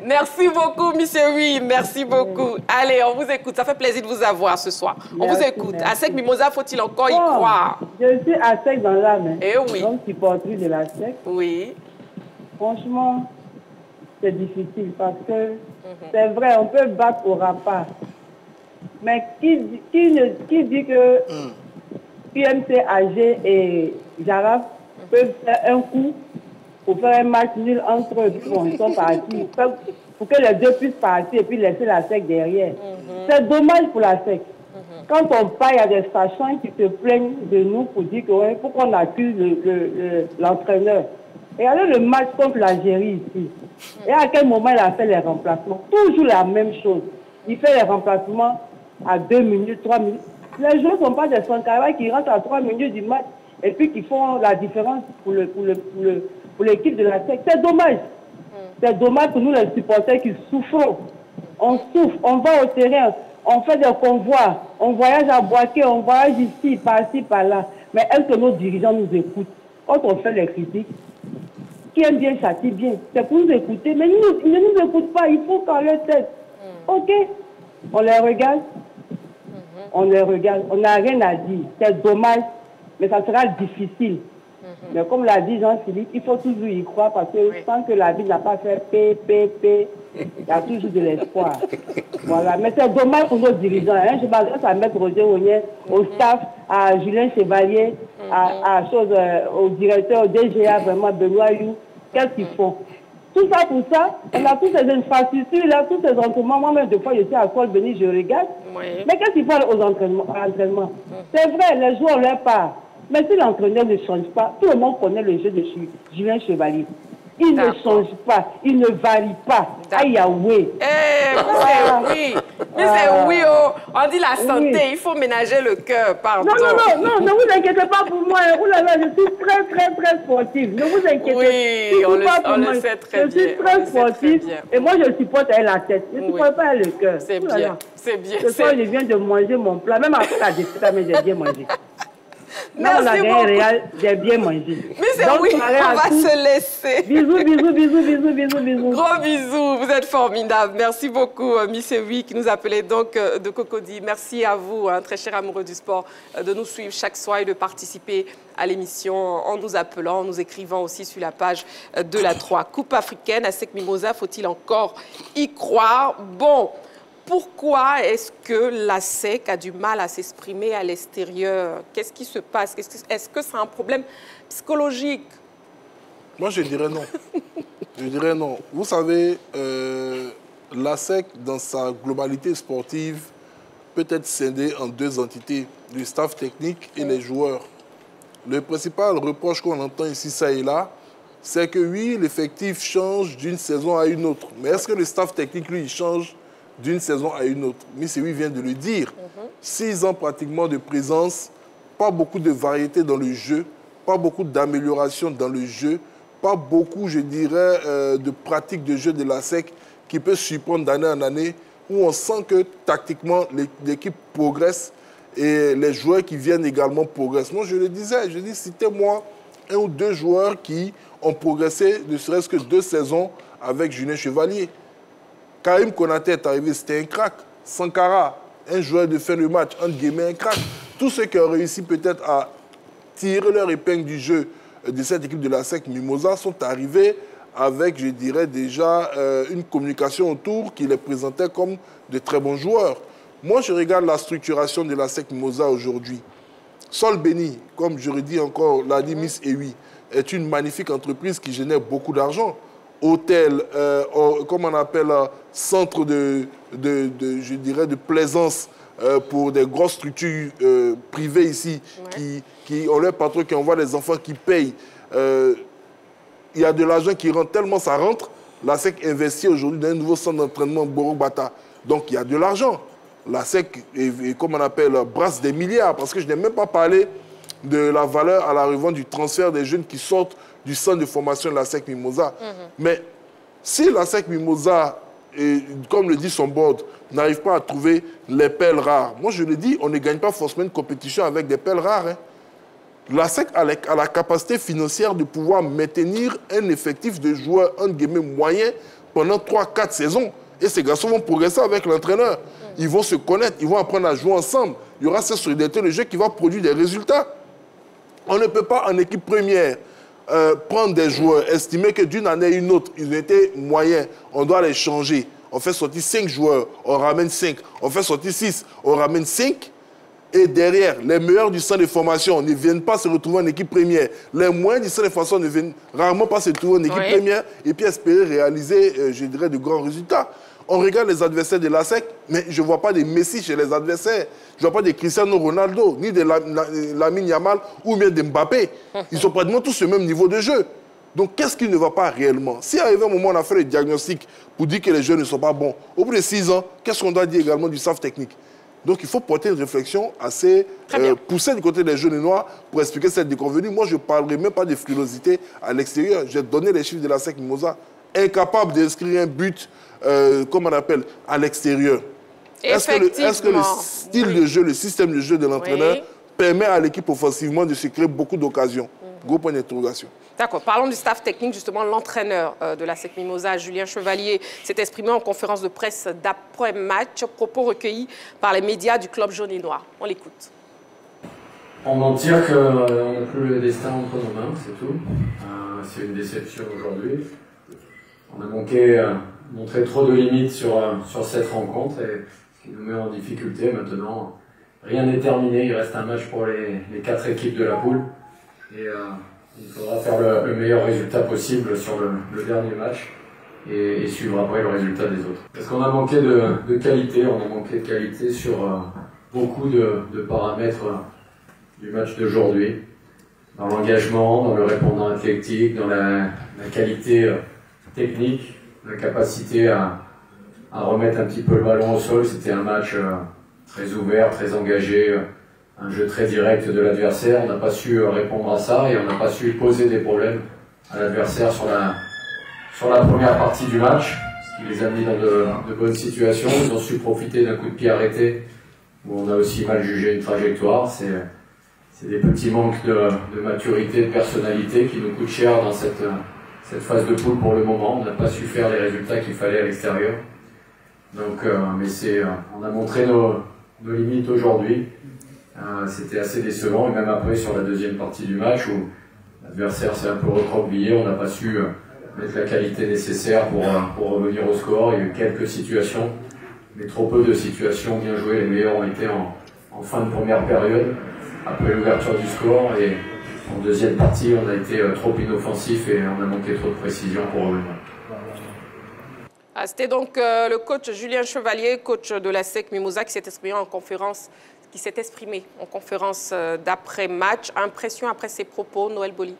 Merci beaucoup, Miss Ewi. Merci beaucoup. Allez, on vous écoute. Ça fait plaisir de vous avoir ce soir. On vous écoute. À SEC Mimosa, faut-il encore y croire? Je suis à SEC dans l'âme. Eh oui. Donc, supportrice de la SEC. Oui. Franchement, c'est difficile parce que c'est vrai, on peut battre au repas. Mais qui dit que UMC AG et Jaraaf peuvent faire un coup pour faire un match nul entre eux, ils sont partis, pour que les deux puissent partir et puis laisser la SEC derrière. C'est dommage pour la SEC. Quand on part, il y a des sachants qui se plaignent de nous pour dire qu'il faut qu'on accuse l'entraîneur. Regardez le match contre l'Algérie ici. Et à quel moment il a fait les remplacements? Toujours la même chose. Il fait les remplacements à 2 minutes, 3 minutes. Les joueurs ne sont pas des Sankara qui rentrent à 3 minutes du match et puis qui font la différence pour l'équipe de la SEC. C'est dommage. C'est dommage pour nous les supporters qui souffrons. On souffre, on va au terrain, on fait des convois, on voyage à Boaké, on voyage ici, par-ci, par-là. Mais est-ce que nos dirigeants nous écoutent? Quand on fait les critiques, qui aime bien châtie bien. C'est pour nous écouter, mais ils ne nous écoutent pas, il faut qu'on leur tête. Ok, on les regarde, on n'a rien à dire. C'est dommage, mais ça sera difficile. Mais comme l'a dit Jean-Philippe, il faut toujours y croire parce que tant que la vie n'a pas fait P, il y a toujours de l'espoir. Voilà, mais c'est dommage pour nos dirigeants. Hein. Je m'adresse à Maître Roger Ounier, au staff, à Julien Chevalier, au directeur, au DGA, vraiment, Benoît You. Qu'est-ce qu'ils font? Tout ça pour ça, on a tous ces infrastructures, là, tous ces entraînements. Moi-même, des fois, je suis à Colbeny, je regarde. Mais qu'est-ce qu'ils font aux entraînements? C'est vrai, les joueurs leur part. Mais si l'entraîneur ne change pas, tout le monde connaît le jeu de Julien Chevalier. Il ne change pas, il ne varie pas. Aïe, oui. Oui. Mais c'est oui, on dit la santé, il faut ménager le cœur, pardon. Non, ne vous inquiétez pas pour moi. Oh là là, je suis très, très, très sportive. Ne vous inquiétez pas. On le sait très bien. Je suis très sportive et moi, je supporte avec la tête. Je ne supporte pas avec le cœur. C'est bien, c'est bien. Ce soir, je viens de manger mon plat, même après la défaite, mais j'ai bien mangé. Merci beaucoup. J'ai bien mangé. Mais c'est oui, on va se laisser. Bisous. Gros bisous, vous êtes formidables. Merci beaucoup, Miss Ewi, qui nous appelait donc de Cocody. Merci à vous, très chers amoureux du sport, de nous suivre chaque soir et de participer à l'émission en nous appelant, en nous écrivant aussi sur la page de la 3. Coupe africaine, à SEC Mimosa, faut-il encore y croire? Bon. Pourquoi est-ce que la SEC a du mal à s'exprimer à l'extérieur? Qu'est-ce qui se passe? Est-ce que c'est un problème psychologique? Moi, je dirais non. Je dirais non. Vous savez, la SEC, dans sa globalité sportive, peut être scindée en deux entités, le staff technique et les joueurs. Le principal reproche qu'on entend ici, ça et là, c'est que oui, l'effectif change d'une saison à une autre. Mais est-ce que le staff technique, lui, il change d'une saison à une autre? Mais c'est lui vient de le dire. 6 ans pratiquement de présence, pas beaucoup de variété dans le jeu, pas beaucoup d'amélioration dans le jeu, pas beaucoup, je dirais, de pratique de jeu de la SEC qui peut surprendre d'année en année, où on sent que tactiquement, l'équipe progresse et les joueurs qui viennent également progressent. Moi, je le disais, je dis, citez-moi 1 ou 2 joueurs qui ont progressé, ne serait-ce que 2 saisons avec Julien Chevalier. Karim Konaté est arrivé, c'était un crack. Sankara, un joueur de fin de match, entre guillemets, un crack. Tous ceux qui ont réussi peut-être à tirer leur épingle du jeu de cette équipe de la SEC Mimosa sont arrivés avec, je dirais, déjà une communication autour qui les présentait comme de très bons joueurs. Moi, je regarde la structuration de la SEC Mimosa aujourd'hui. Sol Béni, comme je redis encore, l'a dit Miss Ewi, est une magnifique entreprise qui génère beaucoup d'argent. Hôtel, comme on appelle, centre je dirais, de plaisance pour des grosses structures privées ici, qui ont leur patron, qui envoient des enfants qui payent. Il y a de l'argent qui rentre, tellement ça rentre. La SEC investit aujourd'hui dans un nouveau centre d'entraînement Borobata. Donc il y a de l'argent. La SEC, comme on appelle, brasse des milliards. Parce que je n'ai même pas parlé de la valeur à la revente du transfert des jeunes qui sortent du centre de formation de la SEC Mimosa. Mais si la SEC Mimosa, comme le dit son board, n'arrive pas à trouver les perles rares, moi je le dis, on ne gagne pas forcément une compétition avec des perles rares. Hein. La SEC a la capacité financière de pouvoir maintenir un effectif de joueurs, entre guillemets, moyens pendant 3-4 saisons. Et ces garçons vont progresser avec l'entraîneur. Ils vont se connaître, ils vont apprendre à jouer ensemble. Il y aura cette solidarité de jeu qui va produire des résultats. On ne peut pas, en équipe première, prendre des joueurs, estimer que d'une année à une autre, ils ont été moyens, on doit les changer. On fait sortir 5 joueurs, on ramène 5. On fait sortir 6, on ramène 5. Et derrière, les meilleurs du centre de formation ne viennent pas se retrouver en équipe première. Les moyens du centre de formation ne viennent rarement pas se retrouver en équipe première et puis espérer réaliser, je dirais, de grands résultats. On regarde les adversaires de la SEC, mais je ne vois pas des Messi chez les adversaires. Je ne vois pas des Cristiano Ronaldo, ni de Lamine Yamal ou bien de Mbappé. Ils sont pratiquement tous au même niveau de jeu. Donc, qu'est-ce qui ne va pas réellement? Si à un moment, on a fait le diagnostic pour dire que les jeunes ne sont pas bons, au bout de 6 ans, qu'est-ce qu'on doit dire également du staff technique? Donc, il faut porter une réflexion assez poussée du côté des jeunes noirs pour expliquer cette déconvenue. Moi, je ne parlerai même pas de frilosité à l'extérieur. J'ai donné les chiffres de la SEC Mimosa. Incapable d'inscrire un but, comme on appelle, à l'extérieur. Est-ce que le style de jeu, le système de jeu de l'entraîneur permet à l'équipe offensivement de se créer beaucoup d'occasions? Gros point d'interrogation. D'accord. Parlons du staff technique, justement, l'entraîneur de la SEC Mimosa, Julien Chevalier, s'est exprimé en conférence de presse d'après-match, propos recueillis par les médias du club jaune et noir. On l'écoute. On en tire qu'on n'a plus le destin entre nos mains, c'est tout. C'est une déception aujourd'hui. On a montré trop de limites sur cette rencontre, et ce qui nous met en difficulté maintenant. Rien n'est terminé, il reste un match pour les 4 équipes de la poule. Et il faudra faire le meilleur résultat possible sur le dernier match et suivre après le résultat des autres. Parce qu'on a manqué de qualité, on a manqué de qualité sur beaucoup de paramètres du match d'aujourd'hui. Dans l'engagement, dans le répondant athlétique, dans la qualité technique, la capacité à remettre un petit peu le ballon au sol. C'était un match très ouvert, très engagé, un jeu très direct de l'adversaire. On n'a pas su répondre à ça et on n'a pas su poser des problèmes à l'adversaire sur la première partie du match, ce qui les a mis dans de bonnes situations. Ils ont su profiter d'un coup de pied arrêté où on a aussi mal jugé une trajectoire. C'est des petits manques de maturité, de personnalité qui nous coûtent cher dans cette phase de poule pour le moment. On n'a pas su faire les résultats qu'il fallait à l'extérieur. Donc, mais on a montré nos limites aujourd'hui. C'était assez décevant, et même après sur la deuxième partie du match où l'adversaire s'est un peu recroquevillé, on n'a pas su mettre la qualité nécessaire pour revenir au score. Il y a eu quelques situations, mais trop peu de situations bien jouées. Les meilleurs ont été en fin de première période, après l'ouverture du score, et en deuxième partie on a été trop inoffensif et on a manqué trop de précision pour revenir. C'était donc le coach Julien Chevalier, coach de la SEC Mimosa, qui s'est exprimé en conférence d'après-match. Impression après ses propos, Noël Boli?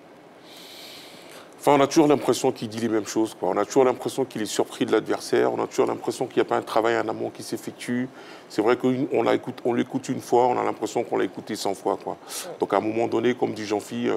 Enfin, on a toujours l'impression qu'il dit les mêmes choses, quoi. On a toujours l'impression qu'il est surpris de l'adversaire. On a toujours l'impression qu'il n'y a pas un travail en amont qui s'effectue. C'est vrai qu'on l'écoute une fois, on a l'impression qu'on l'a écouté 100 fois, quoi. Donc, à un moment donné, comme dit Jean-Phi,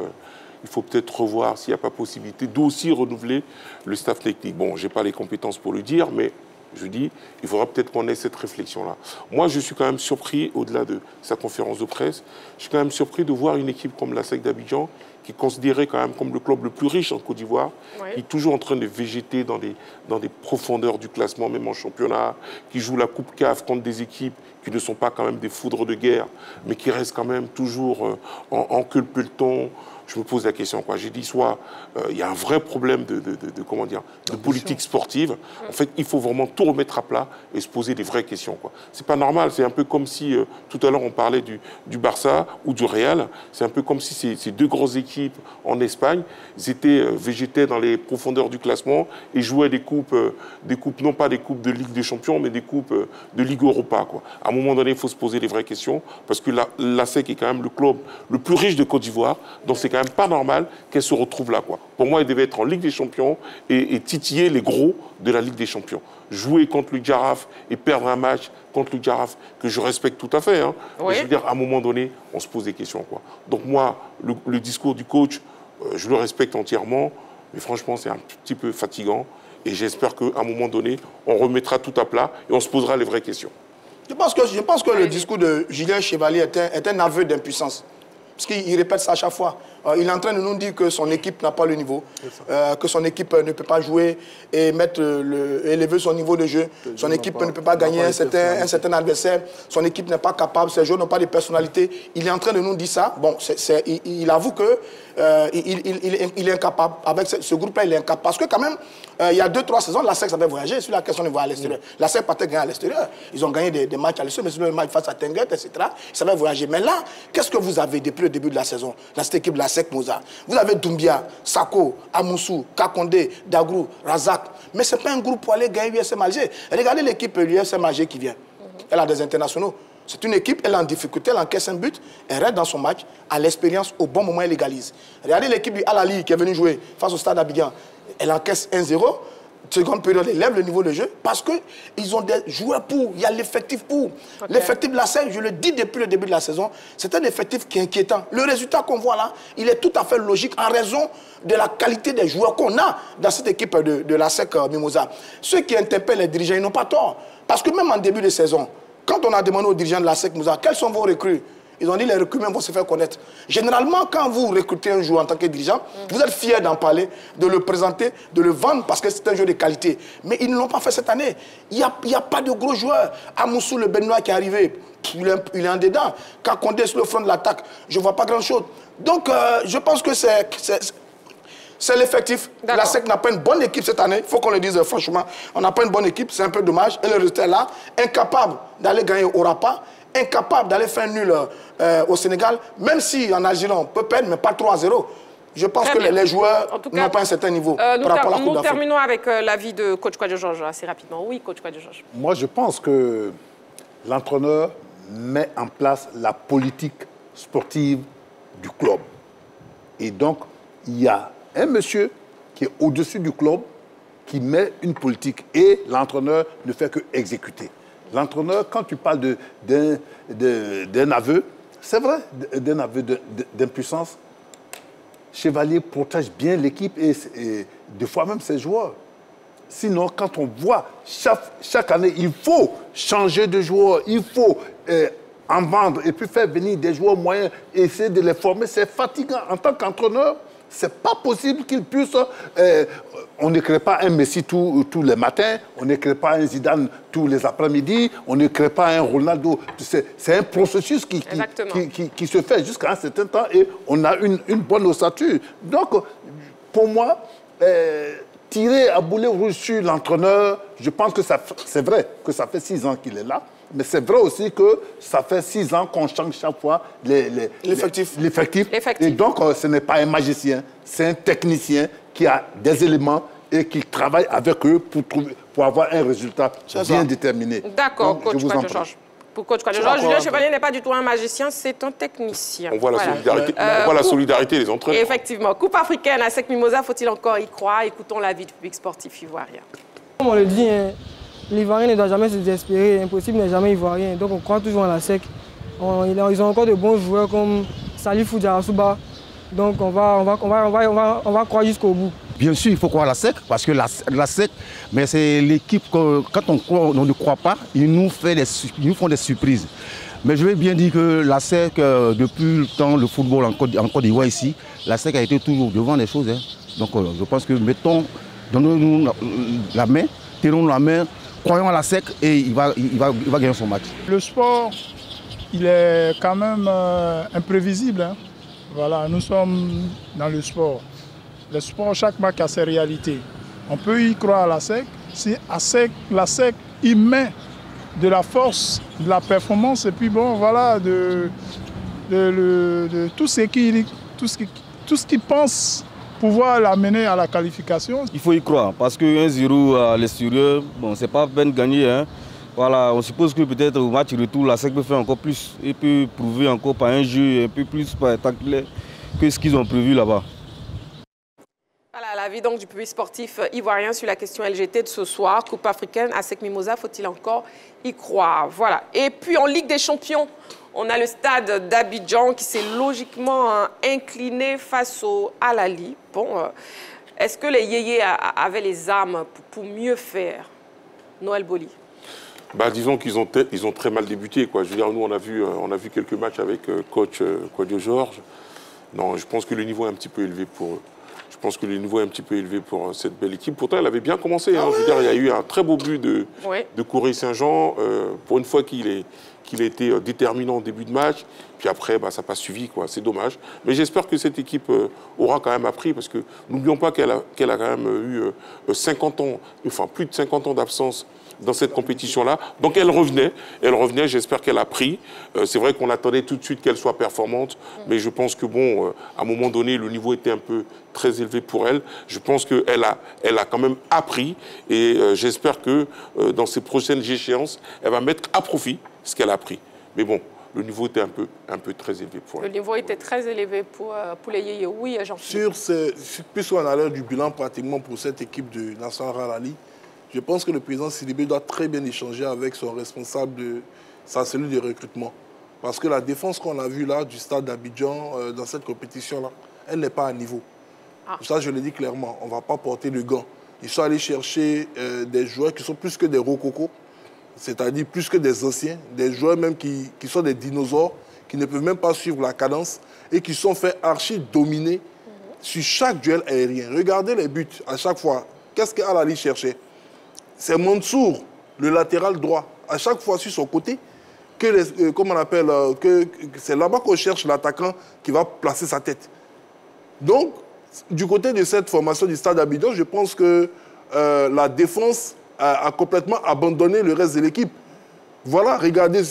il faut peut-être revoir s'il n'y a pas possibilité d'aussi renouveler le staff technique. Bon, je n'ai pas les compétences pour le dire, mais je dis, il faudra peut-être qu'on ait cette réflexion-là. Moi, je suis quand même surpris, au-delà de sa conférence de presse, je suis quand même surpris de voir une équipe comme la SEC d'Abidjan, qui est considérée quand même comme le club le plus riche en Côte d'Ivoire, qui est toujours en train de végéter dans des profondeurs du classement, même en championnat, qui joue la Coupe CAF contre des équipes qui ne sont pas quand même des foudres de guerre, mais qui restent quand même toujours en queue le peloton. Je me pose la question, quoi. J'ai dit, soit il y a un vrai problème de politique sportive. En fait, il faut vraiment tout remettre à plat et se poser des vraies questions, quoi. C'est pas normal. C'est un peu comme si, tout à l'heure, on parlait du Barça ou du Real. C'est un peu comme si ces deux grosses équipes en Espagne, végétaient dans les profondeurs du classement et jouaient des coupes, non pas des coupes de Ligue des Champions, mais des coupes de Ligue Europa, quoi. À un moment donné, il faut se poser des vraies questions parce que la SEC est quand même le club le plus riche de Côte d'Ivoire. Donc, c'est quand même pas normal qu'elle se retrouve là, quoi. Pour moi, elle devait être en Ligue des Champions et titiller les gros de la Ligue des Champions. Jouer contre le Jaraaf et perdre un match contre le Jaraaf, que je respecte tout à fait, hein. Oui. Je veux dire, à un moment donné, on se pose des questions, quoi. Donc moi, le discours du coach, je le respecte entièrement, mais franchement, c'est un petit peu fatigant. Et j'espère qu'à un moment donné, on remettra tout à plat et on se posera les vraies questions. Je pense que le discours de Julien Chevalier est un aveu d'impuissance. Parce qu'il répète ça à chaque fois. Il est en train de nous dire que son équipe n'a pas le niveau, que son équipe ne peut pas jouer et élever son niveau de jeu. Son équipe ne peut pas gagner un certain adversaire. Son équipe n'est pas capable, ses joueurs n'ont pas de personnalité. Il est en train de nous dire ça. Bon, il avoue que il est incapable. Avec ce groupe-là, il est incapable. Parce que quand même, il y a 2-3 saisons, la SEC avait voyagé sur la question de voir à l'extérieur. La SEC partait gagner à l'extérieur. Ils ont gagné des matchs à l'extérieur, mais sur le match face à Tenguet, etc., ils savaient voyager. Mais là, qu'est-ce que vous avez depuis le début de la saison dans cette équipe de la SEC Moza? Vous avez Doumbia, Sako, Amoussou, Kakonde, Dagrou, Razak. Mais ce n'est pas un groupe pour aller gagner l'USM Alger. Regardez l'équipe de l'USM Alger qui vient. Elle a des internationaux. C'est une équipe, elle est en difficulté, elle encaisse un but, elle reste dans son match, à l'expérience, au bon moment, elle égalise. Regardez l'équipe du Al-Ali qui est venue jouer face au Stade Abidjan. Elle encaisse 1-0. Seconde période, elle lève le niveau de jeu parce qu'ils ont des joueurs pour, il y a l'effectif pour. Okay. L'effectif de la SEC, je le dis depuis le début de la saison, c'est un effectif qui est inquiétant. Le résultat qu'on voit là, il est tout à fait logique en raison de la qualité des joueurs qu'on a dans cette équipe de la SEC Mimosa. Ceux qui interpellent les dirigeants, ils n'ont pas tort. Parce que même en début de saison, quand on a demandé aux dirigeants de la SEC Mimosa, quels sont vos recrues? Ils ont dit les recrutements vont se faire connaître. Généralement, quand vous recrutez un joueur en tant que dirigeant, vous êtes fier d'en parler, de le présenter, de le vendre parce que c'est un joueur de qualité. Mais ils ne l'ont pas fait cette année. Il n'y a pas de gros joueurs. Amoussou, le Benoît qui est arrivé, il est en dedans. Kakonde sur le front de l'attaque, je ne vois pas grand-chose. Donc, je pense que c'est l'effectif. La SEC n'a pas une bonne équipe cette année. Il faut qu'on le dise franchement. On n'a pas une bonne équipe, c'est un peu dommage. Et le résultat est là, incapable d'aller gagner au Rapa, incapable d'aller faire nul au Sénégal, même si en Algérie on peut perdre, mais pas 3-0. Je pense que les joueurs n'ont pas un certain niveau par rapport à la Coupe d'Afrique. Nous terminons avec l'avis de coach Kouadio Georges assez rapidement. Oui, coach Kouadio Georges. Moi, je pense que l'entraîneur met en place la politique sportive du club. Et donc, il y a un monsieur qui est au-dessus du club qui met une politique et l'entraîneur ne fait que exécuter. L'entraîneur, quand tu parles d'un aveu, c'est vrai, d'un aveu d'impuissance, Chevalier protège bien l'équipe et des fois même ses joueurs. Sinon, quand on voit chaque année, il faut changer de joueurs, il faut en vendre et puis faire venir des joueurs moyens et essayer de les former, c'est fatigant. En tant qu'entraîneur, c'est pas possible qu'il puisse... on ne crée pas un Messi tous les matins, on ne crée pas un Zidane tous les après-midi, on ne crée pas un Ronaldo. C'est un processus qui se fait jusqu'à un certain temps et on a une bonne ossature. Donc, pour moi, tirer à boulet rouge sur l'entraîneur, je pense que c'est vrai que ça fait 6 ans qu'il est là. Mais c'est vrai aussi que ça fait 6 ans qu'on change chaque fois l'effectif. Et donc, ce n'est pas un magicien, c'est un technicien qui a des éléments et qui travaille avec eux pour avoir un résultat bien déterminé. D'accord, coach Kouadio Georges. Pour coach Quadjor. Julien Chevalier n'est pas du tout un magicien, c'est un technicien. On voit la solidarité, on voit la solidarité des entraîneurs. Effectivement. Coupe africaine à Sec Mimosa, faut-il encore y croire? Écoutons l'avis du public sportif ivoirien. Comme on le dit, hein, l'Ivoirien ne doit jamais se désespérer. Impossible n'est jamais ivoirien. Donc on croit toujours à la SEC. Ils ont encore de bons joueurs comme Salifou Diarasuba. Donc on va croire jusqu'au bout. Bien sûr, il faut croire à la SEC, parce que la SEC, mais c'est l'équipe, quand on ne croit pas, ils nous font des surprises. Mais je vais bien dire que la SEC, depuis le temps, le football en Côte d'Ivoire ici, la SEC a été toujours devant des choses. Hein. Donc je pense que donnons-nous la main, tirons la main, croyons à la SEC et il va gagner son match. Le sport, il est quand même imprévisible. Hein. Voilà, nous sommes dans le sport. Le sport, chaque match a ses réalités. On peut y croire à la SEC. Si la SEC y met de la force, de la performance, et puis bon, voilà, de tout ce qui pense pouvoir l'amener à la qualification. Il faut y croire, parce que 1-0 à l'extérieur, bon, c'est pas peine de gagner. Hein. Voilà, on suppose que peut-être au match retour, la SEC peut faire encore plus et peut prouver encore par un jeu un peu plus spectaculaire que ce qu'ils ont prévu là-bas. Voilà l'avis donc du public sportif ivoirien sur la question LGT de ce soir. Coupe africaine à Sec Mimosa, faut-il encore y croire? Voilà. Et puis en Ligue des Champions, on a le stade d'Abidjan qui s'est logiquement incliné face au Al Ahly. Bon, est-ce que les Yéyés avaient les armes pour mieux faire? Noël Boli. Bah, disons qu'ils ont très mal débuté, quoi. Je veux dire, nous, on a vu quelques matchs avec coach Quadio Georges. Non, je pense que le niveau est un petit peu élevé pour eux. Je pense que le niveau est un petit peu élevé pour cette belle équipe. Pourtant, elle avait bien commencé. Hein. Je veux dire, il y a eu un très beau but de Corée Saint-Jean. Pour une fois qu'il a été déterminant au début de match. Puis après, bah, ça n'a pas suivi, quoi. C'est dommage. Mais j'espère que cette équipe aura quand même appris, parce que n'oublions pas qu'elle a quand même eu 50 ans, enfin plus de 50 ans d'absence dans cette compétition-là. Donc elle revenait, j'espère qu'elle a pris. C'est vrai qu'on attendait tout de suite qu'elle soit performante, mais je pense que bon, à un moment donné, le niveau était un peu très élevé pour elle. Je pense qu'elle a quand même appris et j'espère que dans ses prochaines échéances, elle va mettre à profit ce qu'elle a appris. Mais bon, le niveau était un peu très élevé pour elle. Le niveau était très élevé pour les Yéyés. Oui, Jean-Philippe. Puisqu'on a l'heure du bilan pratiquement pour cette équipe de Nassar Al Ahly, je pense que le président Sidibé doit très bien échanger avec son responsable de sa cellule de recrutement. Parce que la défense qu'on a vue là du stade d'Abidjan dans cette compétition-là, elle n'est pas à niveau. Ça, je le dis clairement, on ne va pas porter le gant. Ils sont allés chercher des joueurs qui sont plus que des rococos, c'est-à-dire plus que des anciens, des joueurs même qui sont des dinosaures, qui ne peuvent même pas suivre la cadence et qui sont fait archi-dominer sur chaque duel aérien. Regardez les buts à chaque fois. Qu'est-ce qu'Al Ahly cherchait? C'est Mansour, le latéral droit, à chaque fois sur son côté, comme on appelle, c'est là-bas qu'on cherche l'attaquant qui va placer sa tête. Donc, du côté de cette formation du stade d'Abidjan, je pense que la défense a complètement abandonné le reste de l'équipe. Voilà, regardez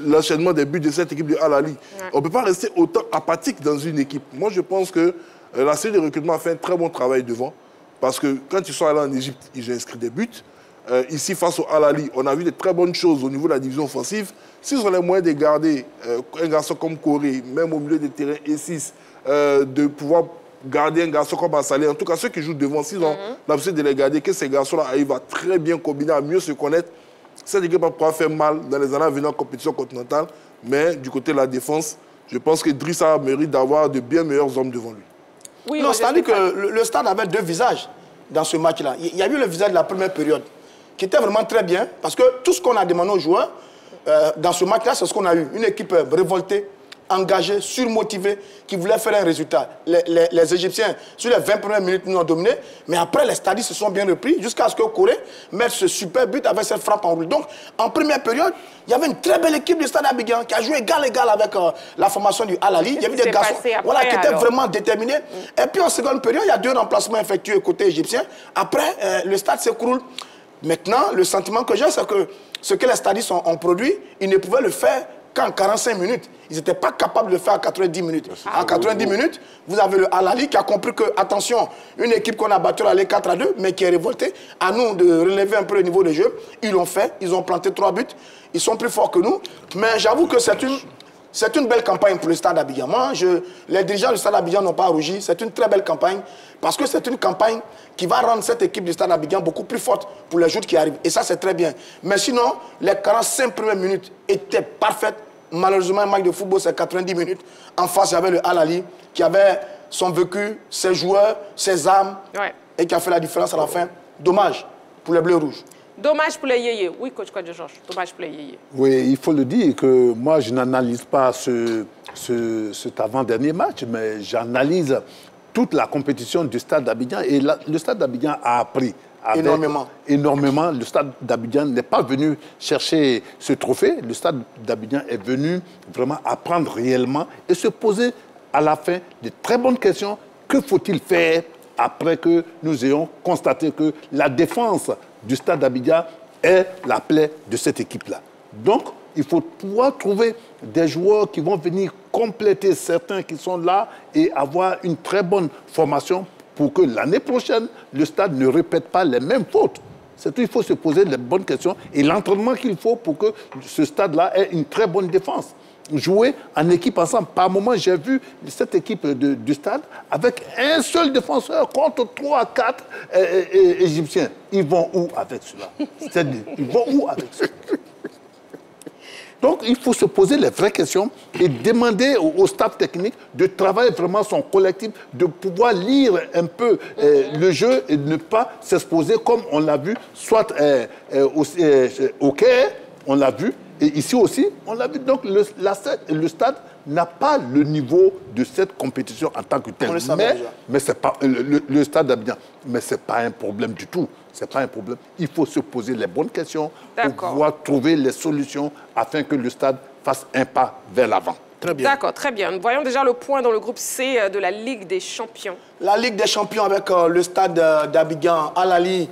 l'enchaînement des buts de cette équipe de Al Ahly. On ne peut pas rester autant apathique dans une équipe. Moi, je pense que la cellule de recrutement a fait un très bon travail devant. Parce que quand ils sont allés en Égypte, ils ont inscrit des buts. Ici, face au Al Ahly, on a vu de très bonnes choses au niveau de la division offensive. S'ils ont les moyens de garder un garçon comme Corée, même au milieu des terrains E6, de pouvoir garder un garçon comme Assalé, en tout cas ceux qui jouent devant, s'ils ont la possibilité de les garder, que ces garçons-là arrivent à très bien combiner, à mieux se connaître, cette équipe va pouvoir faire mal dans les années à venir en compétition continentale. Mais du côté de la défense, je pense que Drissa mérite d'avoir de bien meilleurs hommes devant lui. Oui, non, c'est-à-dire que le stade avait deux visages dans ce match-là. Il y a eu le visage de la première période, qui était vraiment très bien, parce que tout ce qu'on a demandé aux joueurs, dans ce match-là, c'est ce qu'on a eu. Une équipe révoltée, engagée, surmotivée, qui voulait faire un résultat. Les Égyptiens, sur les 20 premières minutes, nous ont dominé, mais après, les stadiers se sont bien repris, jusqu'à ce que Corée mette ce super but avec cette frappe en roule. Donc, en première période, il y avait une très belle équipe du stade Abidjan qui a joué égal-égal avec la formation du Al Ahly. Il y avait des garçons qui étaient vraiment déterminés. Et puis, en seconde période, il y a 2 remplacements effectués côté égyptien. Après, le stade s'écroule. Maintenant, le sentiment que j'ai, c'est que ce que les stadiers ont produit, ils ne pouvaient le faire qu'en 45 minutes, ils n'étaient pas capables de le faire à 90 minutes. À 90 minutes, vous avez le Al-Ahly qui a compris que, attention, une équipe qu'on a battue à l'aller 4-2, mais qui est révoltée, à nous de relever un peu le niveau de jeu. Ils l'ont fait, ils ont planté 3 buts, ils sont plus forts que nous. Mais j'avoue que c'est une belle campagne pour le Stade Abidjan. Moi, les dirigeants du Stade Abidjan n'ont pas rougi. C'est une très belle campagne parce que c'est une campagne qui va rendre cette équipe du Stade Abidjan beaucoup plus forte pour les jours qui arrivent. Et ça, c'est très bien. Mais sinon, les 45 premières minutes étaient parfaites. Malheureusement, un match de football, c'est 90 minutes. En face, il y avait le Al-Ahly qui avait son vécu, ses joueurs, ses armes et qui a fait la différence à la fin. Dommage pour les Bleus-Rouges. Dommage pour les yéyés. Oui, coach Georges, dommage pour les yéyés. Oui, il faut le dire que moi, je n'analyse pas cet avant-dernier match, mais j'analyse toute la compétition du Stade d'Abidjan. Et le Stade d'Abidjan a appris. Énormément. Le Stade d'Abidjan n'est pas venu chercher ce trophée. Le Stade d'Abidjan est venu vraiment apprendre réellement et se poser à la fin de très bonnes questions. Que faut-il faire après que nous ayons constaté que la défense du Stade d'Abidjan est la plaie de cette équipe-là. Donc, il faut pouvoir trouver des joueurs qui vont venir compléter certains qui sont là et avoir une très bonne formation pour que l'année prochaine, le Stade ne répète pas les mêmes fautes. C'est tout, il faut se poser les bonnes questions et l'entraînement qu'il faut pour que ce Stade-là ait une très bonne défense. Jouer en équipe ensemble. Par moment, j'ai vu cette équipe du Stade avec un seul défenseur contre 3-4 Égyptiens. Ils vont où avec cela? Ils vont où avec cela? Donc, il faut se poser les vraies questions et demander au staff technique de travailler vraiment son collectif, de pouvoir lire un peu le jeu et de ne pas s'exposer comme on l'a vu, soit au Caire, on l'a vu, et ici aussi, on l'a vu. Donc, le Stade n'a pas le niveau de cette compétition en tant que tel. Mais c'est pas le Stade d'Abidjan. Mais ce n'est pas un problème du tout. Ce n'est pas un problème. Il faut se poser les bonnes questions pour pouvoir trouver les solutions afin que le Stade fasse un pas vers l'avant. Très bien. D'accord, très bien. Nous voyons déjà le point dans le groupe C de la Ligue des Champions. La Ligue des Champions avec le Stade d'Abidjan, Al-Ahly.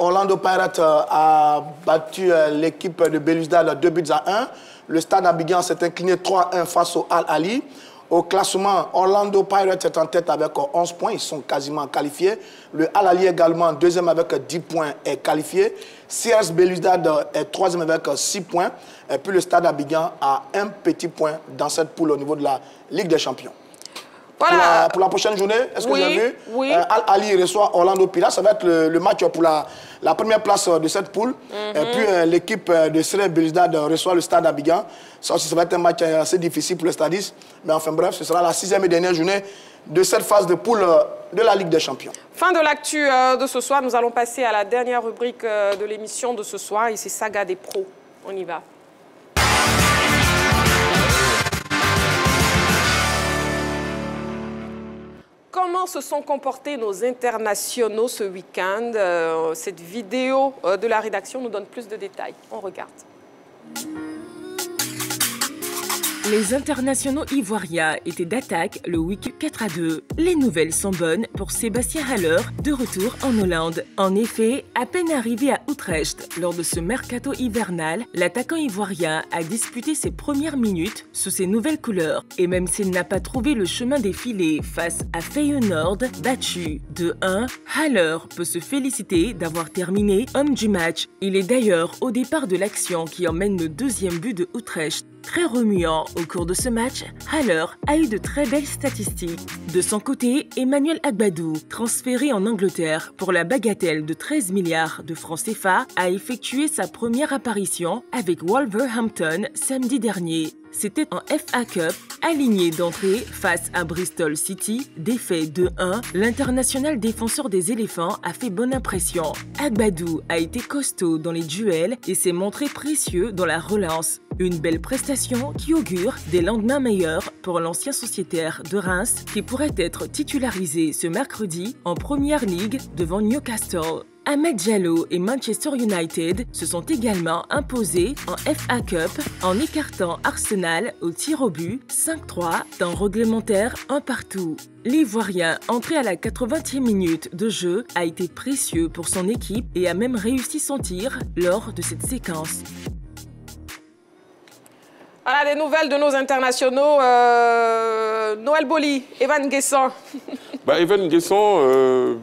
Orlando Pirates a battu l'équipe de Belouizdad 2-1. Le Stade d'Abidjan s'est incliné 3-1 face au Al-Ahly. Au classement, Orlando Pirates est en tête avec 11 points. Ils sont quasiment qualifiés. Le Al-Ahly également, deuxième avec 10 points, est qualifié. CS Belouizdad est troisième avec 6 points. Et puis le Stade d'Abidjan a un petit point dans cette poule au niveau de la Ligue des Champions. Voilà. Pour la prochaine journée, est-ce que vous avez vu? Oui. Al-Ahly reçoit Orlando Pirates. Ça va être le match pour la première place de cette poule. Et puis l'équipe de CS Belouizdad reçoit le Stade d'Abidjan. Ça aussi, ça va être un match assez difficile pour le Stadiste. Mais enfin bref, ce sera la 6e et dernière journée de cette phase de poule de la Ligue des Champions. Fin de l'actu de ce soir. Nous allons passer à la dernière rubrique de l'émission de ce soir. Et c'est Saga des pros. On y va. Comment se sont comportés nos internationaux ce week-end? Cette vidéo de la rédaction nous donne plus de détails. On regarde. Les internationaux ivoiriens étaient d'attaque le week-end 4-2. Les nouvelles sont bonnes pour Sébastien Haller, de retour en Hollande. En effet, à peine arrivé à Utrecht lors de ce mercato hivernal, l'attaquant ivoirien a disputé ses premières minutes sous ses nouvelles couleurs. Et même s'il n'a pas trouvé le chemin des filets face à Feyenoord, battu 2-1, Haller peut se féliciter d'avoir terminé homme du match. Il est d'ailleurs au départ de l'action qui emmène le deuxième but de Utrecht. Très remuant au cours de ce match, Haller a eu de très belles statistiques. De son côté, Emmanuel Agbadou, transféré en Angleterre pour la bagatelle de 13 milliards de francs CFA, a effectué sa première apparition avec Wolverhampton samedi dernier. C'était en FA Cup, aligné d'entrée face à Bristol City, défait 2-1, l'international défenseur des éléphants a fait bonne impression. Agbadou a été costaud dans les duels et s'est montré précieux dans la relance. Une belle prestation qui augure des lendemains meilleurs pour l'ancien sociétaire de Reims qui pourrait être titularisé ce mercredi en Première Ligue devant Newcastle. Ahmed Diallo et Manchester United se sont également imposés en FA Cup en écartant Arsenal au tir au but 5-3 dans réglementaire 1-1. L'Ivoirien, entré à la 80e minute de jeu, a été précieux pour son équipe et a même réussi son tir lors de cette séquence. Voilà des nouvelles de nos internationaux. Noël Boli, Evan Guessant. Evan Guessant,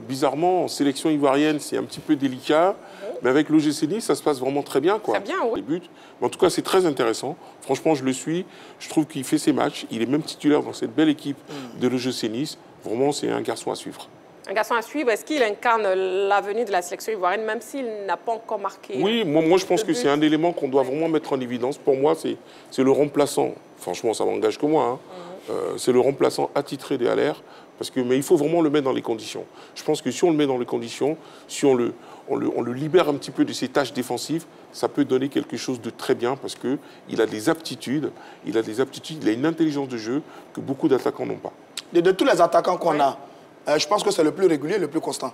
bizarrement, en sélection ivoirienne, c'est un petit peu délicat. Mais avec l'OGC Nice, ça se passe vraiment très bien. Quoi. Très bien, oui. Les buts. Mais en tout cas, c'est très intéressant. Franchement, je le suis. Je trouve qu'il fait ses matchs. Il est même titulaire dans cette belle équipe de l'OGC Nice. Vraiment, c'est un garçon à suivre. Un garçon à suivre. Est-ce qu'il incarne l'avenir de la sélection ivoirienne, même s'il n'a pas encore marqué? Oui, moi je pense que c'est un élément qu'on doit vraiment mettre en évidence. Pour moi, c'est le remplaçant. Franchement, ça m'engage que moi. C'est le remplaçant attitré des Haller. Mais il faut vraiment le mettre dans les conditions. Je pense que si on le met dans les conditions, si on le libère un petit peu de ses tâches défensives, ça peut donner quelque chose de très bien parce qu'il a des aptitudes, il a une intelligence de jeu que beaucoup d'attaquants n'ont pas. De tous les attaquants qu'on a, je pense que c'est le plus régulier, le plus constant.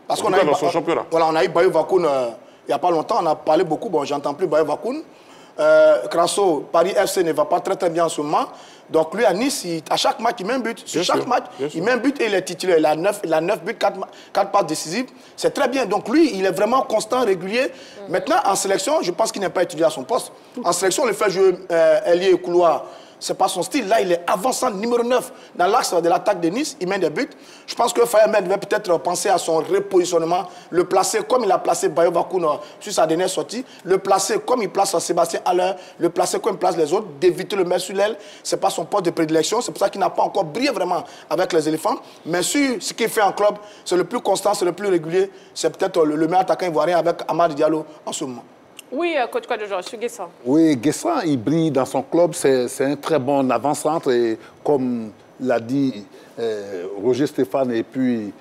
Parce qu'on a dans son championnat. Voilà, on a eu Bayo Vakoun il n'y a pas longtemps, on a parlé beaucoup, bon, j'entends plus Bayo Vakoun. Crasso, Paris FC ne va pas très bien en ce moment. Donc lui à Nice, à chaque match, il met un but. Sur chaque match, il met un but et il est titulaire. Il a 9 buts, 4 passes décisives. C'est très bien. Donc lui, il est vraiment constant, régulier. Maintenant, en sélection, je pense qu'il n'est pas étudié à son poste. En sélection, on le fait jouer ailier et couloir. Ce n'est pas son style. Là, il est avançant, numéro 9, dans l'axe de l'attaque de Nice. Il met des buts. Je pense que Fayemed devait peut-être penser à son repositionnement, le placer comme il a placé Bayo Vakoun sur sa dernière sortie, le placer comme il place Sébastien Haller, le placer comme il place les autres, d'éviter le mettre sur l'aile. Ce n'est pas son poste de prédilection. C'est pour ça qu'il n'a pas encore brillé vraiment avec les éléphants. Mais sur ce qu'il fait en club, c'est le plus constant, c'est le plus régulier. C'est peut-être le meilleur attaquant ivoirien avec Amad Diallo en ce moment. Oui, coach je suis Guessant. Oui, Guessant, il brille dans son club. C'est un très bon avant-centre. Et comme l'a dit Roger Stéphane et puis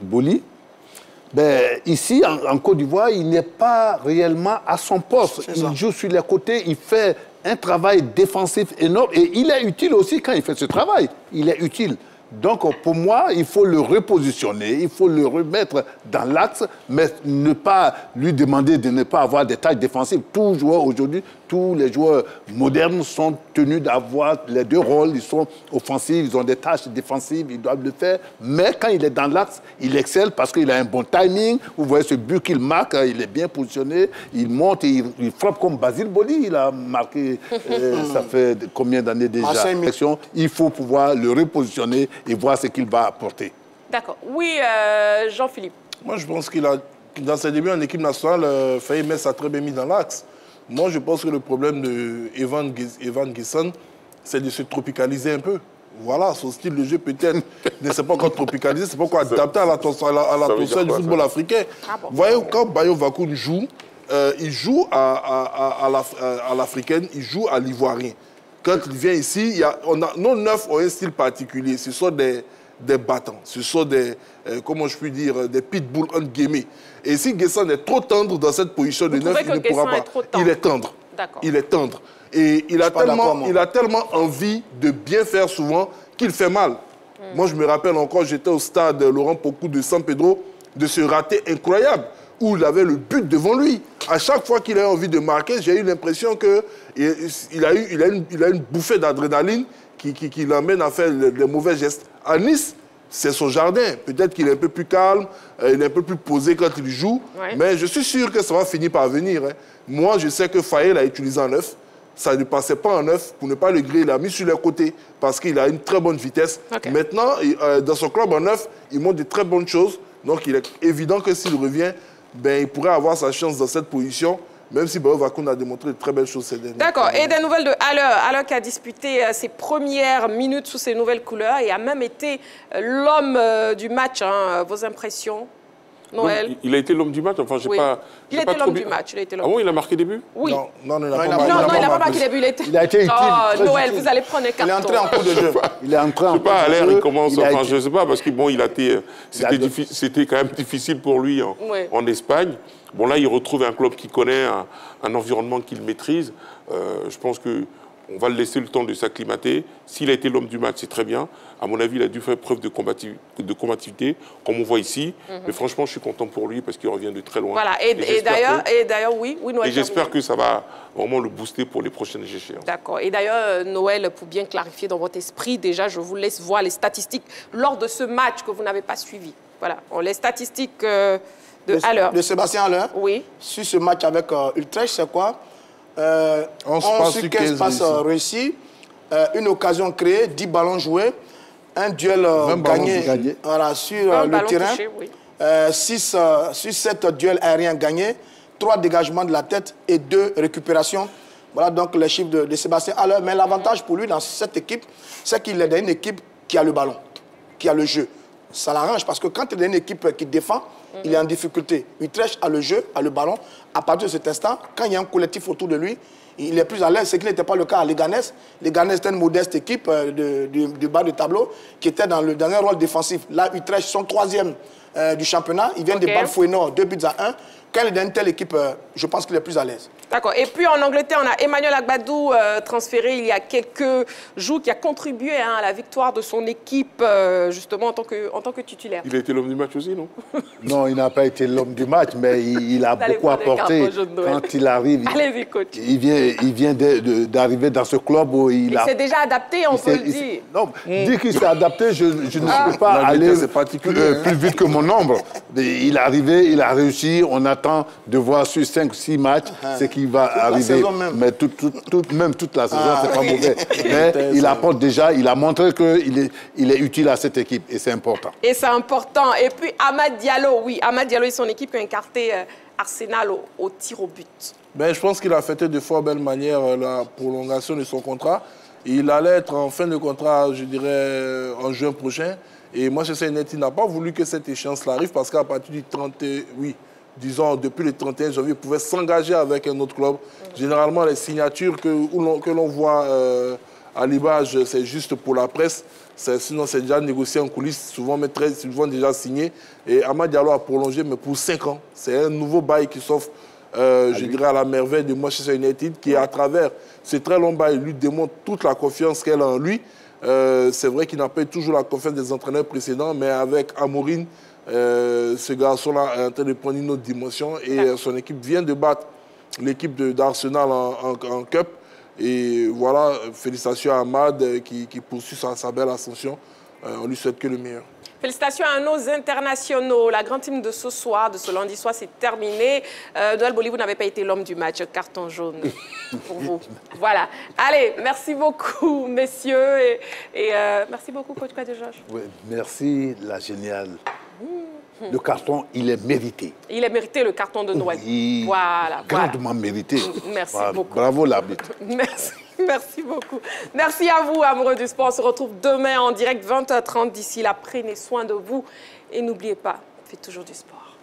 Boli, ici, en Côte d'Ivoire, il n'est pas réellement à son poste. Il joue sur les côtés, il fait un travail défensif énorme. Et il est utile aussi quand il fait ce travail. Il est utile. Donc, pour moi, il faut le repositionner, il faut le remettre dans l'axe, mais ne pas lui demander de ne pas avoir des tâches défensives. Tous joueurs aujourd'hui, tous les joueurs modernes sont tenus d'avoir les deux rôles. Ils sont offensifs, ils ont des tâches défensives, ils doivent le faire. Mais quand il est dans l'axe, il excelle parce qu'il a un bon timing. Vous voyez ce but qu'il marque, il est bien positionné, il monte, il frappe comme Basile Boli. Il a marqué, ça fait combien d'années déjà? Il faut pouvoir le repositionner et voir ce qu'il va apporter. D'accord. Oui, Jean-Philippe. Moi, je pense qu'il a, dans ses débuts en équipe nationale, Faye s'est très bien mis dans l'axe. Moi, je pense que le problème de Evan Guessant, c'est de se tropicaliser un peu. Voilà, son style de jeu peut-être ne s'est pas encore tropicalisé, c'est pas encore adapté à l'atmosphère du football africain. Vous voyez, quand Bayo Vakoun joue, il joue à l'africaine, il joue à l'ivoirien. Quand il vient ici, nos neufs ont un style particulier. Ce sont des battants, ce sont des, comment je puis dire, des pitbulls entre guillemets. Et si Guessant est trop tendre dans cette position de neuf, il ne pourra pas. Il est tendre. Il est tendre. Et il a tellement envie de bien faire souvent qu'il fait mal. Moi, je me rappelle encore, j'étais au stade Laurent Pocou de San Pedro, de ce raté incroyable, où il avait le but devant lui. À chaque fois qu'il a envie de marquer, j'ai eu l'impression qu'il a une bouffée d'adrénaline qui l'amène à faire des mauvais gestes. À Nice, c'est son jardin. Peut-être qu'il est un peu plus calme, il est un peu plus posé quand il joue, mais je suis sûr que ça va finir par venir. Moi, je sais que Faye l'a utilisé en neuf. Ça ne passait pas en neuf. Pour ne pas le griller, il l'a mis sur les côtés parce qu'il a une très bonne vitesse. Maintenant, dans son club en neuf, il montre de très bonnes choses. Donc, il est évident que s'il revient, il pourrait avoir sa chance dans cette position, même si Bayo Vakoun a démontré de très belles choses ces dernières. D'accord. Et des nouvelles de Haller qui a disputé ses premières minutes sous ses nouvelles couleurs et a même été l'homme du match. Vos impressions, Noël? Il a été l'homme du match. Enfin, il a été l'homme du match. Ah bon, il a marqué des buts? Oui. Non, il n'a pas marqué des buts. Il a été utile. Oh, Noël, vous allez prendre un carton. Il est entré en cours de jeu. Il est entré en cours de jeu. Haller, il commence, enfin, je ne sais pas, parce que bon, c'était quand même difficile pour lui en Espagne. Bon, là, il retrouve un club qu'il connaît, un environnement qu'il maîtrise. Je pense qu'on va le laisser le temps de s'acclimater. S'il a été l'homme du match, c'est très bien. À mon avis, il a dû faire preuve de combativité, comme on voit ici. Mais franchement, je suis content pour lui parce qu'il revient de très loin. Voilà. Et d'ailleurs, oui, Noël. Et j'espère que ça va vraiment le booster pour les prochaines échéances. D'accord. Et d'ailleurs, Noël, pour bien clarifier dans votre esprit, déjà, je vous laisse voir les statistiques lors de ce match que vous n'avez pas suivi. Voilà. Les statistiques de Haller. De Sébastien Haller. Oui. Sur ce match avec Utrecht, c'est quoi? 11 sur 15 passes réussies, une occasion créée, 10 ballons joués, un duel gagné voilà, sur le terrain, touché, oui. 6 sur 7 duels aériens gagnés, 3 dégagements de la tête et 2 récupérations. Voilà donc les chiffres de Sébastien Haller. Mais l'avantage pour lui dans cette équipe, c'est qu'il est dans une équipe qui a le ballon, qui a le jeu. Ça l'arrange parce que quand il est dans une équipe qui défend, il est en difficulté. Utrecht a le jeu, a le ballon. À partir de cet instant, quand il y a un collectif autour de lui, il est plus à l'aise, ce qui n'était pas le cas à Leganés. Leganés était une modeste équipe du bas de tableau qui était dans un rôle défensif. Là, Utrecht sont 3e du championnat. Ils viennent de battre Feyenoord 2-1. Quand il est dans une telle équipe, je pense qu'il est plus à l'aise. D'accord. Et puis en Angleterre, on a Emmanuel Agbadou transféré il y a quelques jours qui a contribué à la victoire de son équipe, justement en tant que titulaire. Il a été l'homme du match aussi, non? Non, il n'a pas été l'homme du match, mais il a beaucoup apporté. Quand il arrive, allez-y, coach. Il vient d'arriver dans ce club où il s'est déjà adapté, on peut le dire. Non, dire qu'il s'est adapté, je ne peux pas aller plus vite que mon ombre. Il est arrivé, il a réussi, on attend de voir sur 5-6 matchs ce qui va arriver. Mais même toute la saison, c'est pas mauvais. Mais il apporte déjà, il a montré qu'il est utile à cette équipe et c'est important. Et c'est important. Et puis Amad Diallo, oui, Amad Diallo et son équipe qui ont écarté Arsenal au tir au but. Ben, je pense qu'il a fêté de fort belle manière la prolongation de son contrat. Il allait être en fin de contrat, je dirais, en juin prochain. Et Manchester United n'a pas voulu que cette échéance arrive parce qu'à partir du 30, oui, disons depuis le 31 janvier, il pouvait s'engager avec un autre club. Généralement, les signatures que l'on voit à l'image, c'est juste pour la presse. Sinon, c'est déjà négocié en coulisses, souvent déjà signé. Et Amad Diallo a prolongé, mais pour 5 ans. C'est un nouveau bail qui s'offre, je dirais, à la merveille de Manchester United, qui, à travers ce très long bail, lui démontre toute la confiance qu'elle a en lui. C'est vrai qu'il n'a pas eu toujours la confiance des entraîneurs précédents, mais avec Amorim, ce garçon-là est en train de prendre une autre dimension et son équipe vient de battre l'équipe d'Arsenal en Cup. Et voilà, félicitations à Amad qui poursuit sa belle ascension. On lui souhaite que le meilleur. Félicitations à nos internationaux. La grande team de ce soir, de ce lundi soir, c'est terminé. Noël Boli, vous n'avez pas été l'homme du match. Carton jaune pour vous. Voilà. Allez, merci beaucoup, messieurs. Et merci beaucoup, coach Kwadjo-Georges. Oui, merci, la géniale. Le carton, il est mérité. Il est mérité, le carton de Noël. Oui, voilà. Grandement mérité. Merci beaucoup. Bravo, l'arbitre. Merci. Merci beaucoup. Merci à vous, amoureux du sport. On se retrouve demain en direct, 20h30. D'ici là, prenez soin de vous. Et n'oubliez pas, faites toujours du sport.